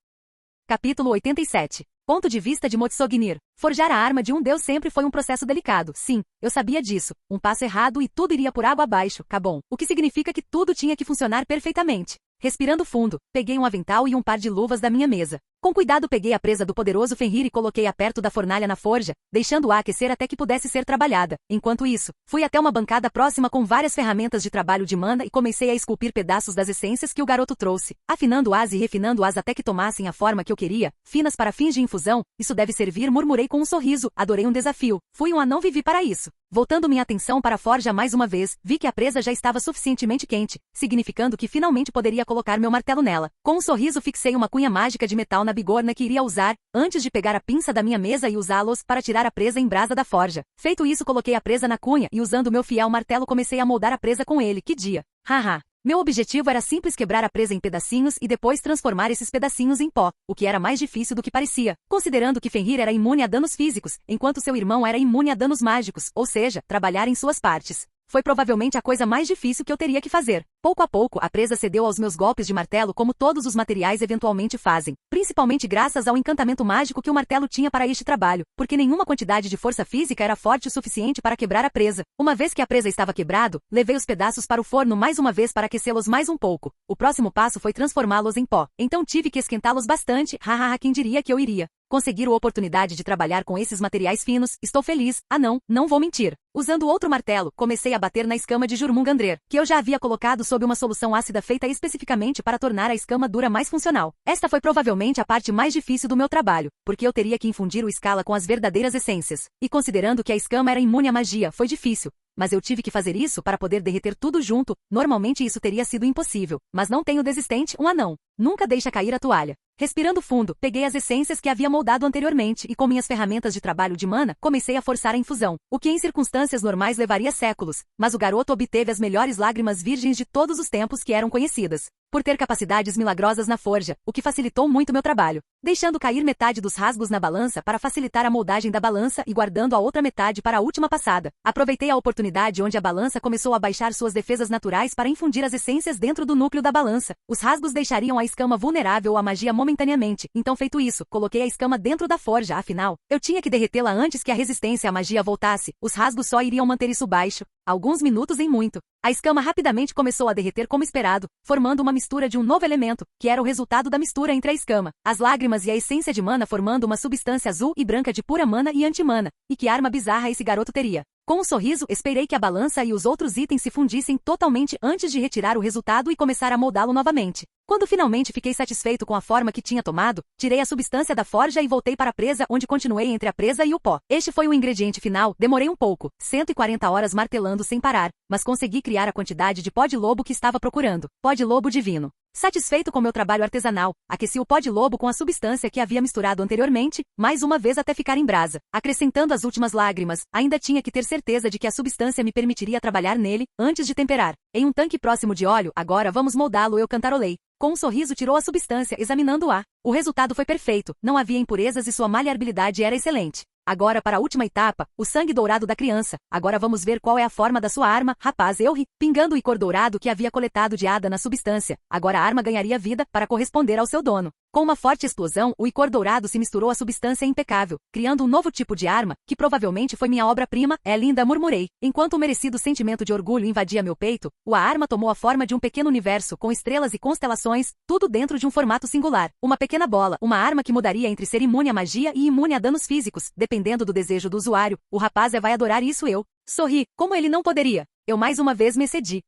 Capítulo 87. Ponto de vista de Motsognir. Forjar a arma de um deus sempre foi um processo delicado. Sim, eu sabia disso. Um passo errado e tudo iria por água abaixo, Cabon. O que significa que tudo tinha que funcionar perfeitamente. Respirando fundo, peguei um avental e um par de luvas da minha mesa. Com cuidado peguei a presa do poderoso Fenrir e coloquei-a perto da fornalha na forja, deixando-a aquecer até que pudesse ser trabalhada. Enquanto isso, fui até uma bancada próxima com várias ferramentas de trabalho de mana e comecei a esculpir pedaços das essências que o garoto trouxe, afinando-as e refinando-as até que tomassem a forma que eu queria, finas para fins de infusão. Isso deve servir, murmurei com um sorriso. Adorei um desafio. Fui um anão, vivi para isso. Voltando minha atenção para a forja mais uma vez, vi que a presa já estava suficientemente quente, significando que finalmente poderia colocar meu martelo nela. Com um sorriso fixei uma cunha mágica de metal na bigorna que iria usar, antes de pegar a pinça da minha mesa e usá-los para tirar a presa em brasa da forja. Feito isso, coloquei a presa na cunha e, usando meu fiel martelo, comecei a moldar a presa com ele. Que dia! Haha! Meu objetivo era simples: quebrar a presa em pedacinhos e depois transformar esses pedacinhos em pó, o que era mais difícil do que parecia, considerando que Fenrir era imune a danos físicos, enquanto seu irmão era imune a danos mágicos, ou seja, trabalhar em suas partes. Foi provavelmente a coisa mais difícil que eu teria que fazer. Pouco a pouco, a presa cedeu aos meus golpes de martelo, como todos os materiais eventualmente fazem, principalmente graças ao encantamento mágico que o martelo tinha para este trabalho, porque nenhuma quantidade de força física era forte o suficiente para quebrar a presa. Uma vez que a presa estava quebrado, levei os pedaços para o forno mais uma vez para aquecê-los mais um pouco. O próximo passo foi transformá-los em pó, então tive que esquentá-los bastante. Hahaha, quem diria que eu iria conseguir a oportunidade de trabalhar com esses materiais finos? Estou feliz. Ah não vou mentir. Usando outro martelo, comecei a bater na escama de Jormungandr, que eu já havia colocado sob uma solução ácida feita especificamente para tornar a escama dura mais funcional. Esta foi provavelmente a parte mais difícil do meu trabalho, porque eu teria que infundir o Scala com as verdadeiras essências. E considerando que a escama era imune à magia, foi difícil. Mas eu tive que fazer isso para poder derreter tudo junto. Normalmente isso teria sido impossível. Mas não tenho desistente, um anão. Nunca deixa cair a toalha. Respirando fundo, peguei as essências que havia moldado anteriormente e com minhas ferramentas de trabalho de mana, comecei a forçar a infusão, o que em circunstâncias normais levaria séculos, mas o garoto obteve as melhores lágrimas virgens de todos os tempos que eram conhecidas. por ter capacidades milagrosas na forja, o que facilitou muito meu trabalho, deixando cair metade dos rasgos na balança para facilitar a moldagem da balança e guardando a outra metade para a última passada. Aproveitei a oportunidade onde a balança começou a baixar suas defesas naturais para infundir as essências dentro do núcleo da balança. Os rasgos deixariam a escama vulnerável à magia momentaneamente, então feito isso, coloquei a escama dentro da forja, afinal, eu tinha que derretê-la antes que a resistência à magia voltasse, os rasgos só iriam manter isso baixo, alguns minutos em muito. A escama rapidamente começou a derreter como esperado, formando uma mistura de um novo elemento, que era o resultado da mistura entre a escama, as lágrimas e a essência de mana formando uma substância azul e branca de pura mana e anti-mana. E que arma bizarra esse garoto teria? Com um sorriso, esperei que a balança e os outros itens se fundissem totalmente antes de retirar o resultado e começar a moldá-lo novamente. Quando finalmente fiquei satisfeito com a forma que tinha tomado, tirei a substância da forja e voltei para a presa onde continuei entre a presa e o pó. Este foi o ingrediente final, demorei um pouco, 140 horas martelando sem parar, mas consegui criar a quantidade de pó de lobo que estava procurando. Pó de lobo divino. Satisfeito com meu trabalho artesanal, aqueci o pó de lobo com a substância que havia misturado anteriormente, mais uma vez até ficar em brasa. Acrescentando as últimas lágrimas, ainda tinha que ter certeza de que a substância me permitiria trabalhar nele, antes de temperar. Em um tanque próximo de óleo, agora vamos moldá-lo, eu cantarolei. Com um sorriso tirou a substância, examinando-a. O resultado foi perfeito, não havia impurezas e sua maleabilidade era excelente. Agora para a última etapa, o sangue dourado da criança. Agora vamos ver qual é a forma da sua arma, rapaz, eu ri, pingando o icor dourado que havia coletado de Ada na substância. Agora a arma ganharia vida, para corresponder ao seu dono. Com uma forte explosão, o icor dourado se misturou à substância impecável, criando um novo tipo de arma, que provavelmente foi minha obra-prima. É linda, murmurei. Enquanto o merecido sentimento de orgulho invadia meu peito, a arma tomou a forma de um pequeno universo com estrelas e constelações, tudo dentro de um formato singular. Uma pequena bola, uma arma que mudaria entre ser imune à magia e imune a danos físicos, dependendo do desejo do usuário. O rapaz vai adorar isso, eu sorri, como ele não poderia. Eu mais uma vez me excedi.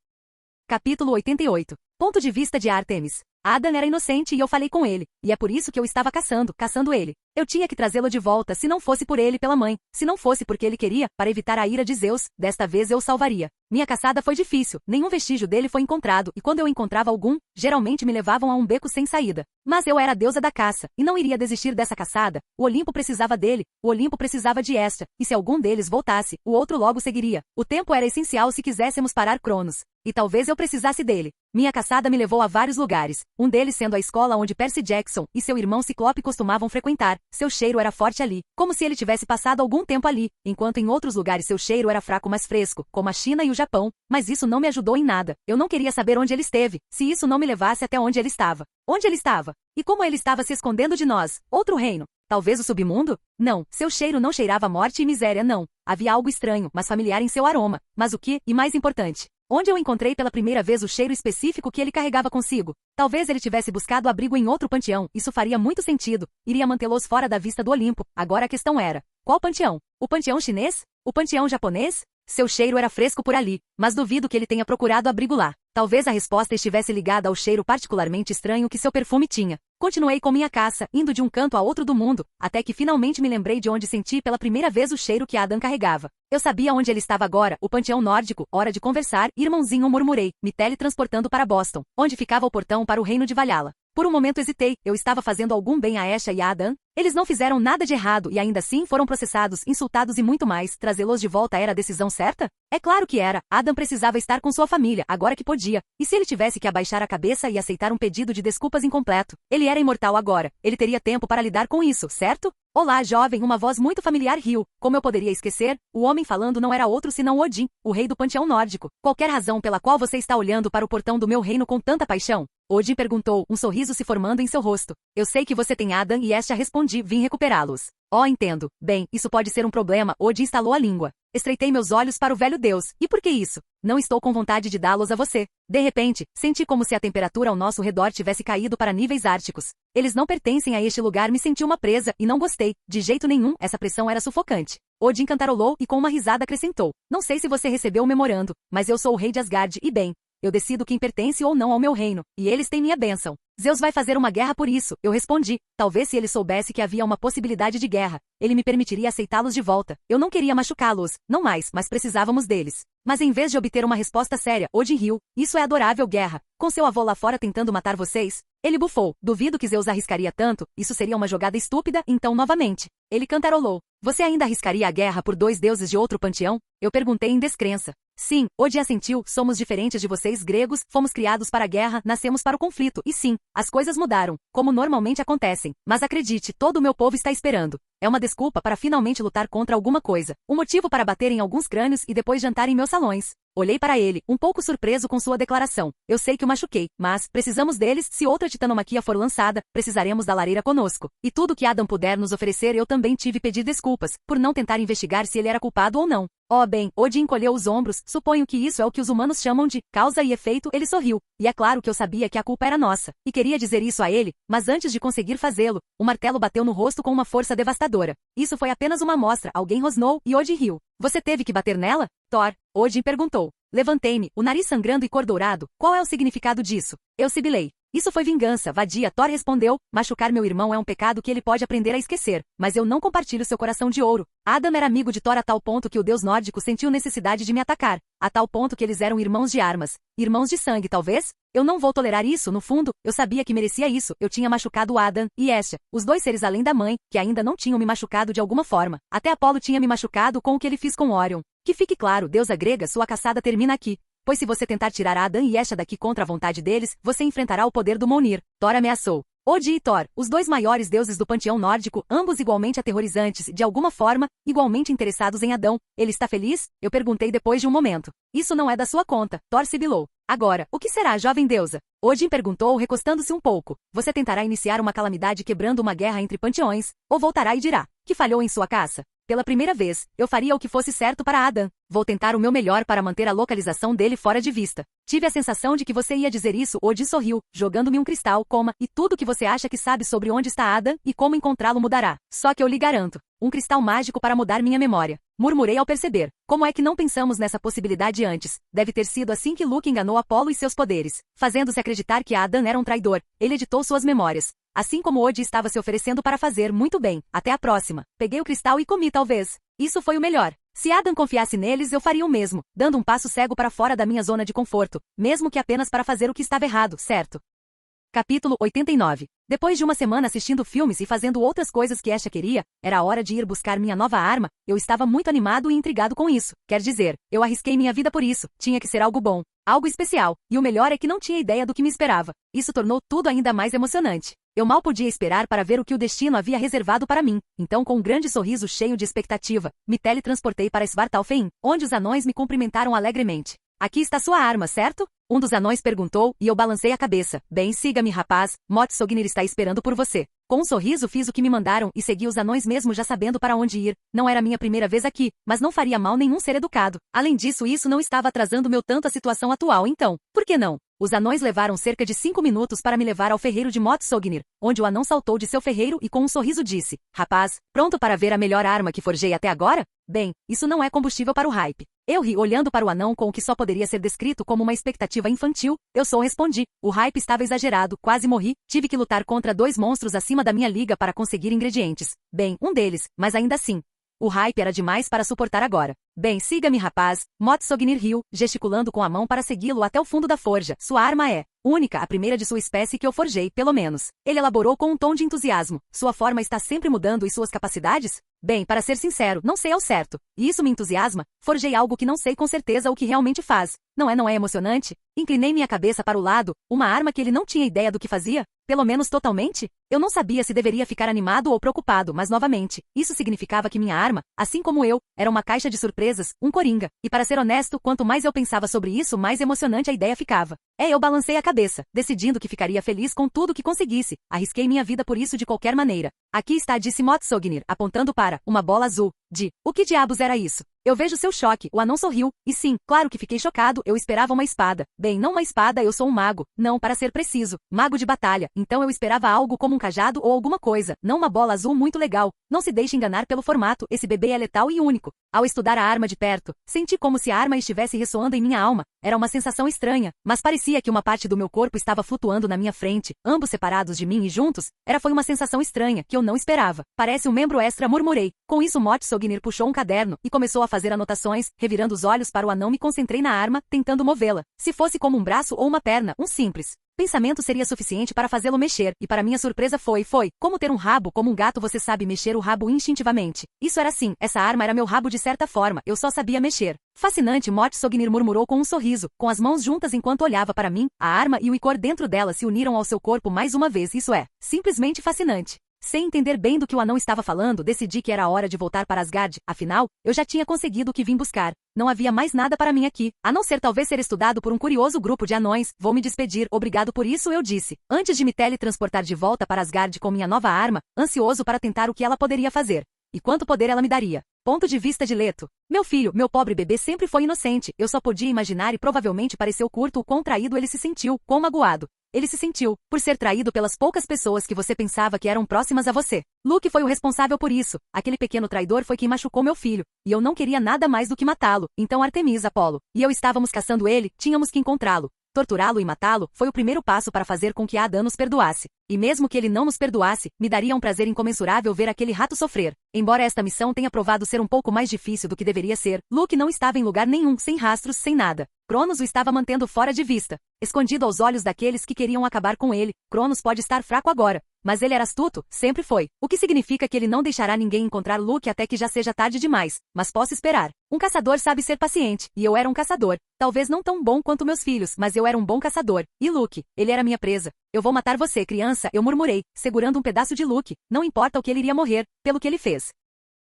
Capítulo 88. Ponto de vista de Artemis. Adam era inocente e eu falei com ele, e é por isso que eu estava caçando ele. Eu tinha que trazê-lo de volta se não fosse por ele e pela mãe, se não fosse porque ele queria, para evitar a ira de Zeus, desta vez eu o salvaria. Minha caçada foi difícil, nenhum vestígio dele foi encontrado, e quando eu encontrava algum, geralmente me levavam a um beco sem saída. Mas eu era a deusa da caça, e não iria desistir dessa caçada. O Olimpo precisava dele, o Olimpo precisava de Hestia, e se algum deles voltasse, o outro logo seguiria. O tempo era essencial se quiséssemos parar Cronos. E talvez eu precisasse dele. Minha caçada me levou a vários lugares, um deles sendo a escola onde Percy Jackson e seu irmão Ciclope costumavam frequentar. Seu cheiro era forte ali, como se ele tivesse passado algum tempo ali, enquanto em outros lugares seu cheiro era fraco mas fresco, como a China e o Japão. Mas isso não me ajudou em nada. Eu não queria saber onde ele esteve, se isso não me levasse até onde ele estava. Onde ele estava? E como ele estava se escondendo de nós? Outro reino? Talvez o submundo? Não, seu cheiro não cheirava morte e miséria, não. Havia algo estranho, mas familiar em seu aroma. Mas o que, e mais importante, onde eu encontrei pela primeira vez o cheiro específico que ele carregava consigo? Talvez ele tivesse buscado abrigo em outro panteão, isso faria muito sentido. Iria mantê-los fora da vista do Olimpo. Agora a questão era, qual panteão? O panteão chinês? O panteão japonês? Seu cheiro era fresco por ali, mas duvido que ele tenha procurado abrigo lá. Talvez a resposta estivesse ligada ao cheiro particularmente estranho que seu perfume tinha. Continuei com minha caça, indo de um canto a outro do mundo, até que finalmente me lembrei de onde senti pela primeira vez o cheiro que Adam carregava. Eu sabia onde ele estava agora, o panteão nórdico. Hora de conversar, irmãozinho, murmurei, me teletransportando para Boston, onde ficava o portão para o reino de Valhalla. Por um momento hesitei, eu estava fazendo algum bem a Esha e a Adam? Eles não fizeram nada de errado e ainda assim foram processados, insultados e muito mais. Trazê-los de volta era a decisão certa? É claro que era. Adam precisava estar com sua família, agora que podia. E se ele tivesse que abaixar a cabeça e aceitar um pedido de desculpas incompleto? Ele era imortal agora. Ele teria tempo para lidar com isso, certo? Olá, jovem, uma voz muito familiar riu. Como eu poderia esquecer? O homem falando não era outro senão Odin, o rei do panteão nórdico. Qualquer razão pela qual você está olhando para o portão do meu reino com tanta paixão? Odin perguntou, um sorriso se formando em seu rosto. Eu sei que você tem Adam e Esha, respondi, vim recuperá-los. Oh, entendo. Bem, isso pode ser um problema. Odin estalou a língua. Estreitei meus olhos para o velho deus. E por que isso? Não estou com vontade de dá-los a você. De repente, senti como se a temperatura ao nosso redor tivesse caído para níveis árticos. Eles não pertencem a este lugar, me senti uma presa, e não gostei. De jeito nenhum, essa pressão era sufocante. Odin cantarolou e com uma risada acrescentou. Não sei se você recebeu o memorando, mas eu sou o rei de Asgard e bem, eu decido quem pertence ou não ao meu reino, e eles têm minha bênção. Zeus vai fazer uma guerra por isso, eu respondi. Talvez se ele soubesse que havia uma possibilidade de guerra, ele me permitiria aceitá-los de volta. Eu não queria machucá-los, não mais, mas precisávamos deles. Mas em vez de obter uma resposta séria, Odin riu. Isso é adorável, guerra. Com seu avô lá fora tentando matar vocês? Ele bufou. Duvido que Zeus arriscaria tanto, isso seria uma jogada estúpida, então novamente. Ele cantarolou. Você ainda arriscaria a guerra por 2 deuses de outro panteão? Eu perguntei em descrença. Sim, Odi assentiu, somos diferentes de vocês gregos, fomos criados para a guerra, nascemos para o conflito, e sim, as coisas mudaram, como normalmente acontecem, mas acredite, todo o meu povo está esperando. É uma desculpa para finalmente lutar contra alguma coisa, um motivo para bater em alguns crânios e depois jantar em meus salões. Olhei para ele, um pouco surpreso com sua declaração. Eu sei que o machuquei, mas precisamos deles, se outra titanomaquia for lançada, precisaremos da lareira conosco. E tudo que Adam puder nos oferecer eu também tive pedir desculpas, por não tentar investigar se ele era culpado ou não. Oh bem, Odi encolheu os ombros, suponho que isso é o que os humanos chamam de causa e efeito, ele sorriu. E é claro que eu sabia que a culpa era nossa, e queria dizer isso a ele, mas antes de conseguir fazê-lo, o martelo bateu no rosto com uma força devastadora. Isso foi apenas uma amostra, alguém rosnou, e Odi riu. Você teve que bater nela? Thor, Odin perguntou. Levantei-me, o nariz sangrando e cor dourado. Qual é o significado disso? Eu sibilei. Isso foi vingança, vadia. Thor respondeu, machucar meu irmão é um pecado que ele pode aprender a esquecer, mas eu não compartilho seu coração de ouro. Adam era amigo de Thor a tal ponto que o deus nórdico sentiu necessidade de me atacar, a tal ponto que eles eram irmãos de armas. Irmãos de sangue, talvez? Eu não vou tolerar isso, no fundo, eu sabia que merecia isso, eu tinha machucado Adam e Hestia, os 2 seres além da mãe, que ainda não tinham me machucado de alguma forma. Até Apolo tinha me machucado com o que ele fez com Orion. Que fique claro, deusa grega, sua caçada termina aqui. Pois se você tentar tirar Adam e Hestia daqui contra a vontade deles, você enfrentará o poder do Mjolnir. Thor ameaçou. Odi e Thor, os 2 maiores deuses do panteão nórdico, ambos igualmente aterrorizantes, de alguma forma, igualmente interessados em Adão. Ele está feliz? Eu perguntei depois de um momento. Isso não é da sua conta, Thor sibilou. Agora, o que será, jovem deusa? Odin perguntou, recostando-se um pouco. Você tentará iniciar uma calamidade quebrando uma guerra entre panteões, ou voltará e dirá, que falhou em sua caça? Pela primeira vez, eu faria o que fosse certo para Adam. Vou tentar o meu melhor para manter a localização dele fora de vista. Tive a sensação de que você ia dizer isso, Odin sorriu, jogando-me um cristal, e tudo que você acha que sabe sobre onde está Adam e como encontrá-lo mudará. Só que eu lhe garanto, um cristal mágico para mudar minha memória. Murmurei ao perceber. Como é que não pensamos nessa possibilidade antes? Deve ter sido assim que Luke enganou Apolo e seus poderes, fazendo-se acreditar que Adam era um traidor. Ele editou suas memórias. Assim como Odin estava se oferecendo para fazer, muito bem, até a próxima. Peguei o cristal e comi talvez. Isso foi o melhor. Se Adam confiasse neles eu faria o mesmo, dando um passo cego para fora da minha zona de conforto, mesmo que apenas para fazer o que estava errado, certo? Capítulo 89. Depois de uma semana assistindo filmes e fazendo outras coisas que Hestia queria, era a hora de ir buscar minha nova arma, eu estava muito animado e intrigado com isso. Quer dizer, eu arrisquei minha vida por isso, tinha que ser algo bom, algo especial, e o melhor é que não tinha ideia do que me esperava. Isso tornou tudo ainda mais emocionante. Eu mal podia esperar para ver o que o destino havia reservado para mim, então com um grande sorriso cheio de expectativa, me teletransportei para Svartalfheim, onde os anões me cumprimentaram alegremente. Aqui está sua arma, certo? Um dos anões perguntou, e eu balancei a cabeça. Bem, siga-me, rapaz, Motsognir está esperando por você. Com um sorriso fiz o que me mandaram e segui os anões mesmo já sabendo para onde ir. Não era minha primeira vez aqui, mas não faria mal nenhum ser educado. Além disso, isso não estava atrasando meu tanto a situação atual, então, por que não? Os anões levaram cerca de 5 minutos para me levar ao ferreiro de Motsognir, onde o anão saltou de seu ferreiro e com um sorriso disse, rapaz, pronto para ver a melhor arma que forjei até agora? Bem, isso não é combustível para o hype. Eu ri olhando para o anão com o que só poderia ser descrito como uma expectativa infantil. Eu só respondi. O hype estava exagerado, quase morri. Tive que lutar contra 2 monstros acima da minha liga para conseguir ingredientes. Bem, um deles, mas ainda assim. O hype era demais para suportar agora. Bem, siga-me, rapaz. Motsognir riu, gesticulando com a mão para segui-lo até o fundo da forja. Sua arma é única, a primeira de sua espécie que eu forjei, pelo menos. Ele elaborou com um tom de entusiasmo. Sua forma está sempre mudando e suas capacidades? Bem, para ser sincero, não sei ao certo. E isso me entusiasma. Forjei algo que não sei com certeza o que realmente faz. Não é emocionante? Inclinei minha cabeça para o lado, uma arma que ele não tinha ideia do que fazia? Pelo menos totalmente? Eu não sabia se deveria ficar animado ou preocupado, mas novamente, isso significava que minha arma, assim como eu, era uma caixa de surpresas, um coringa. E para ser honesto, quanto mais eu pensava sobre isso, mais emocionante a ideia ficava. Eu balancei a cabeça, decidindo que ficaria feliz com tudo que conseguisse. Arrisquei minha vida por isso de qualquer maneira. Aqui está, disse Motsognir, apontando para uma bola azul. O que diabos era isso? Eu vejo seu choque, o anão sorriu. E sim, claro que fiquei chocado, eu esperava uma espada. Bem, não uma espada, eu sou um mago. Não, para ser preciso, mago de batalha. Então eu esperava algo como um cajado ou alguma coisa, não uma bola azul muito legal. Não se deixe enganar pelo formato, esse bebê é letal e único. Ao estudar a arma de perto, senti como se a arma estivesse ressoando em minha alma. Era uma sensação estranha, mas parecia que uma parte do meu corpo estava flutuando na minha frente, ambos separados de mim e juntos. Foi uma sensação estranha, que eu não esperava. Parece um membro extra, murmurei. Com isso Motsognir Sognir puxou um caderno e começou a fazer anotações, revirando os olhos para o anão. Me concentrei na arma, tentando movê-la. Se fosse como um braço ou uma perna, um simples pensamento seria suficiente para fazê-lo mexer, e para minha surpresa foi como ter um rabo como um gato. Você sabe mexer o rabo instintivamente. Isso era assim, essa arma era meu rabo de certa forma, eu só sabia mexer. Fascinante, Morte Sognir murmurou com um sorriso, com as mãos juntas enquanto olhava para mim. A arma e o icor dentro dela se uniram ao seu corpo mais uma vez. Isso é simplesmente fascinante. Sem entender bem do que o anão estava falando, decidi que era a hora de voltar para Asgard. Afinal, eu já tinha conseguido o que vim buscar. Não havia mais nada para mim aqui, a não ser talvez ser estudado por um curioso grupo de anões. Vou me despedir, obrigado por isso, eu disse, antes de me teletransportar de volta para Asgard com minha nova arma, ansioso para tentar o que ela poderia fazer. E quanto poder ela me daria? Ponto de vista de Leto. Meu filho, meu pobre bebê sempre foi inocente. Eu só podia imaginar e provavelmente pareceu curto o quão traído ele se sentiu, quão magoado ele se sentiu, por ser traído pelas poucas pessoas que você pensava que eram próximas a você. Luke foi o responsável por isso. Aquele pequeno traidor foi quem machucou meu filho, e eu não queria nada mais do que matá-lo. Então Artemis, Apolo e eu estávamos caçando ele, tínhamos que encontrá-lo. Torturá-lo e matá-lo foi o primeiro passo para fazer com que Adã nos perdoasse. E mesmo que ele não nos perdoasse, me daria um prazer incomensurável ver aquele rato sofrer. Embora esta missão tenha provado ser um pouco mais difícil do que deveria ser, Luke não estava em lugar nenhum, sem rastros, sem nada. Cronos o estava mantendo fora de vista, escondido aos olhos daqueles que queriam acabar com ele. Cronos pode estar fraco agora, mas ele era astuto, sempre foi. O que significa que ele não deixará ninguém encontrar Luke até que já seja tarde demais. Mas posso esperar. Um caçador sabe ser paciente, e eu era um caçador. Talvez não tão bom quanto meus filhos, mas eu era um bom caçador. E Luke, ele era minha presa. Eu vou matar você, criança, eu murmurei, segurando um pedaço de Luke. Não importa o que ele iria morrer, pelo que ele fez.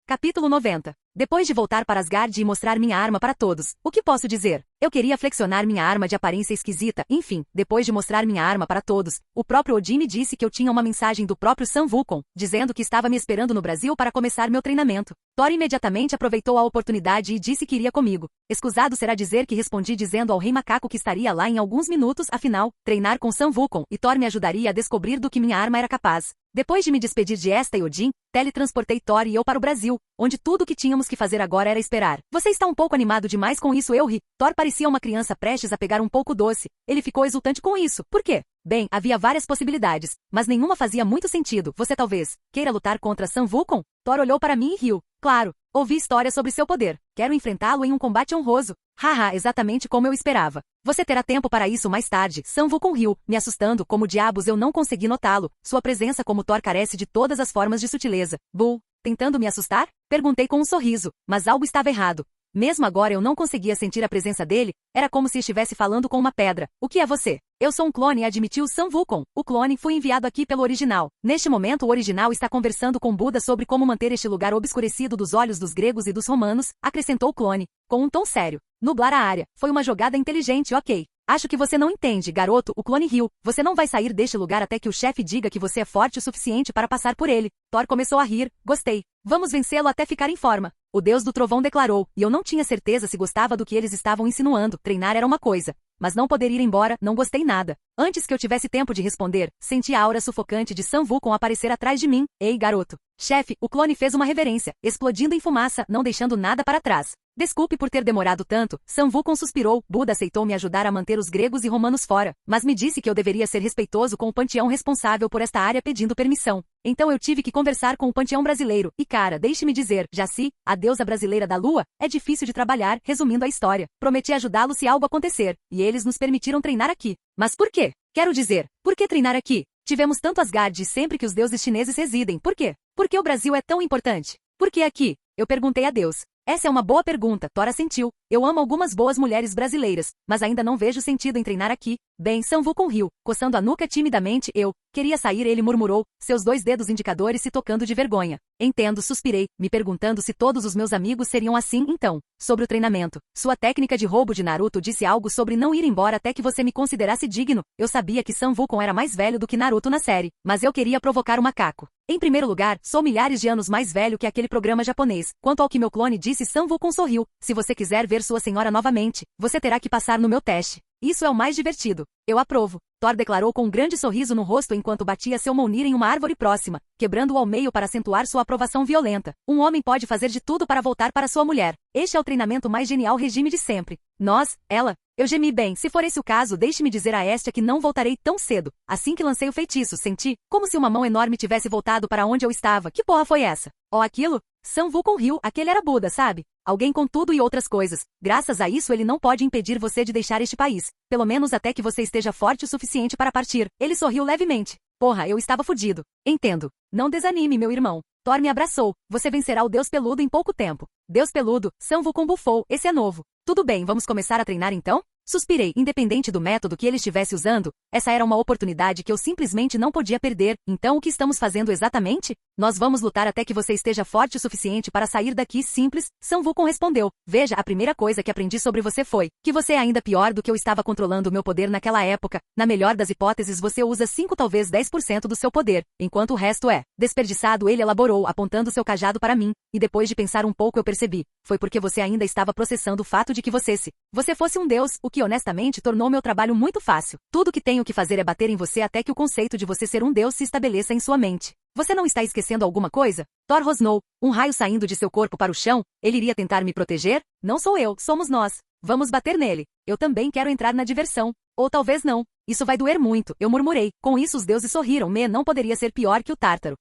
Capítulo 90. Depois de voltar para Asgard e mostrar minha arma para todos, o que posso dizer? Eu queria flexionar minha arma de aparência esquisita. Enfim, depois de mostrar minha arma para todos, o próprio Odin me disse que eu tinha uma mensagem do próprio Sam Vulcan, dizendo que estava me esperando no Brasil para começar meu treinamento. Thor imediatamente aproveitou a oportunidade e disse que iria comigo. Escusado será dizer que respondi dizendo ao Rei Macaco que estaria lá em alguns minutos. Afinal, treinar com Sam Vulcan e Thor me ajudaria a descobrir do que minha arma era capaz. Depois de me despedir de esta e Odin, teletransportei Thor e eu para o Brasil, onde tudo o que tínhamos que fazer agora era esperar. Você está um pouco animado demais com isso, eu ri. Thor parecia uma criança prestes a pegar um pouco doce. Ele ficou exultante com isso. Por quê? Bem, havia várias possibilidades, mas nenhuma fazia muito sentido. Você talvez queira lutar contra Sam Vulcan? Thor olhou para mim e riu. Claro, ouvi histórias sobre seu poder. Quero enfrentá-lo em um combate honroso. Haha, exatamente como eu esperava. Você terá tempo para isso mais tarde. Sam Vulcan riu, me assustando. Como diabos eu não consegui notá-lo. Sua presença como Thor carece de todas as formas de sutileza. Bull, tentando me assustar? Perguntei com um sorriso, mas algo estava errado. Mesmo agora eu não conseguia sentir a presença dele, era como se estivesse falando com uma pedra. O que é você? Eu sou um clone, admitiu Sam Vulcan. O clone foi enviado aqui pelo original. Neste momento o original está conversando com Buda sobre como manter este lugar obscurecido dos olhos dos gregos e dos romanos, acrescentou o clone, com um tom sério. Nublar a área. Foi uma jogada inteligente, ok. Acho que você não entende, garoto, o clone riu. Você não vai sair deste lugar até que o chefe diga que você é forte o suficiente para passar por ele. Thor começou a rir. Gostei. Vamos vencê-lo até ficar em forma. O deus do trovão declarou, e eu não tinha certeza se gostava do que eles estavam insinuando. Treinar era uma coisa, mas não poder ir embora, não gostei nada. Antes que eu tivesse tempo de responder, senti a aura sufocante de Sam Vulcan aparecer atrás de mim. Ei, garoto. Chefe, o clone fez uma reverência, explodindo em fumaça, não deixando nada para trás. Desculpe por ter demorado tanto, Sam Vulcan suspirou. Buda aceitou me ajudar a manter os gregos e romanos fora, mas me disse que eu deveria ser respeitoso com o panteão responsável por esta área pedindo permissão. Então eu tive que conversar com o panteão brasileiro. E cara, deixe-me dizer, Jaci, a deusa brasileira da lua, é difícil de trabalhar, resumindo a história. Prometi ajudá-lo se algo acontecer, e eles nos permitiram treinar aqui. Mas por quê? Quero dizer, por que treinar aqui? Tivemos tanto Asgard sempre que os deuses chineses residem. Por quê? Por que o Brasil é tão importante? Por que aqui? Eu perguntei a Deus. Essa é uma boa pergunta, Thor assentiu. Eu amo algumas boas mulheres brasileiras, mas ainda não vejo sentido em treinar aqui. Bem, Sam Vulcan riu, coçando a nuca timidamente. Eu queria sair, ele murmurou, seus dois dedos indicadores se tocando de vergonha. Entendo, suspirei, me perguntando se todos os meus amigos seriam assim. Então, sobre o treinamento. Sua técnica de roubo de Naruto disse algo sobre não ir embora até que você me considerasse digno. Eu sabia que Sam Vulcan era mais velho do que Naruto na série, mas eu queria provocar o macaco. Em primeiro lugar, sou milhares de anos mais velho que aquele programa japonês. Quanto ao que meu clone disse, Sam Vulcan sorriu. Se você quiser ver sua senhora novamente, você terá que passar no meu teste. Isso é o mais divertido. Eu aprovo. Thor declarou com um grande sorriso no rosto enquanto batia seu Mjolnir em uma árvore próxima, quebrando-o ao meio para acentuar sua aprovação violenta. Um homem pode fazer de tudo para voltar para sua mulher. Este é o treinamento mais genial regime de sempre. Nós, ela. Eu gemi bem. Se for esse o caso, deixe-me dizer a Estia que não voltarei tão cedo. Assim que lancei o feitiço, senti como se uma mão enorme tivesse voltado para onde eu estava. Que porra foi essa? Oh, aquilo? Sun Wukong riu, aquele era Buda, sabe? Alguém com tudo e outras coisas. Graças a isso ele não pode impedir você de deixar este país. Pelo menos até que você esteja forte o suficiente para partir. Ele sorriu levemente. Porra, eu estava fudido. Entendo. Não desanime, meu irmão. Thor me abraçou. Você vencerá o Deus Peludo em pouco tempo. Deus Peludo, Sun Wukong bufou, esse é novo. Tudo bem, vamos começar a treinar então? Suspirei, independente do método que ele estivesse usando, essa era uma oportunidade que eu simplesmente não podia perder. Então o que estamos fazendo exatamente? Nós vamos lutar até que você esteja forte o suficiente para sair daqui simples, Sun Wukong respondeu. Veja, a primeira coisa que aprendi sobre você foi que você é ainda pior do que eu estava controlando o meu poder naquela época. Na melhor das hipóteses você usa 5 talvez 10% do seu poder, enquanto o resto é desperdiçado, ele elaborou, apontando seu cajado para mim, e depois de pensar um pouco eu percebi. Foi porque você ainda estava processando o fato de que você fosse um deus, o que honestamente tornou meu trabalho muito fácil. Tudo que tenho que fazer é bater em você até que o conceito de você ser um deus se estabeleça em sua mente. Você não está esquecendo alguma coisa? Thor rosnou, um raio saindo de seu corpo para o chão. Ele iria tentar me proteger? Não sou eu, somos nós. Vamos bater nele. Eu também quero entrar na diversão. Ou talvez não. Isso vai doer muito, eu murmurei. Com isso os deuses sorriram. Me não poderia ser pior que o Tártaro.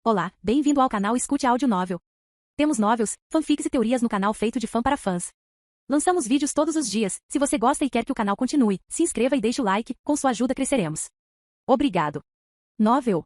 Olá, bem-vindo ao canal Escute Áudio Novel. Temos novels, fanfics e teorias no canal feito de fã para fãs. Lançamos vídeos todos os dias. Se você gosta e quer que o canal continue, se inscreva e deixe o like. Com sua ajuda cresceremos. Obrigado. Novel.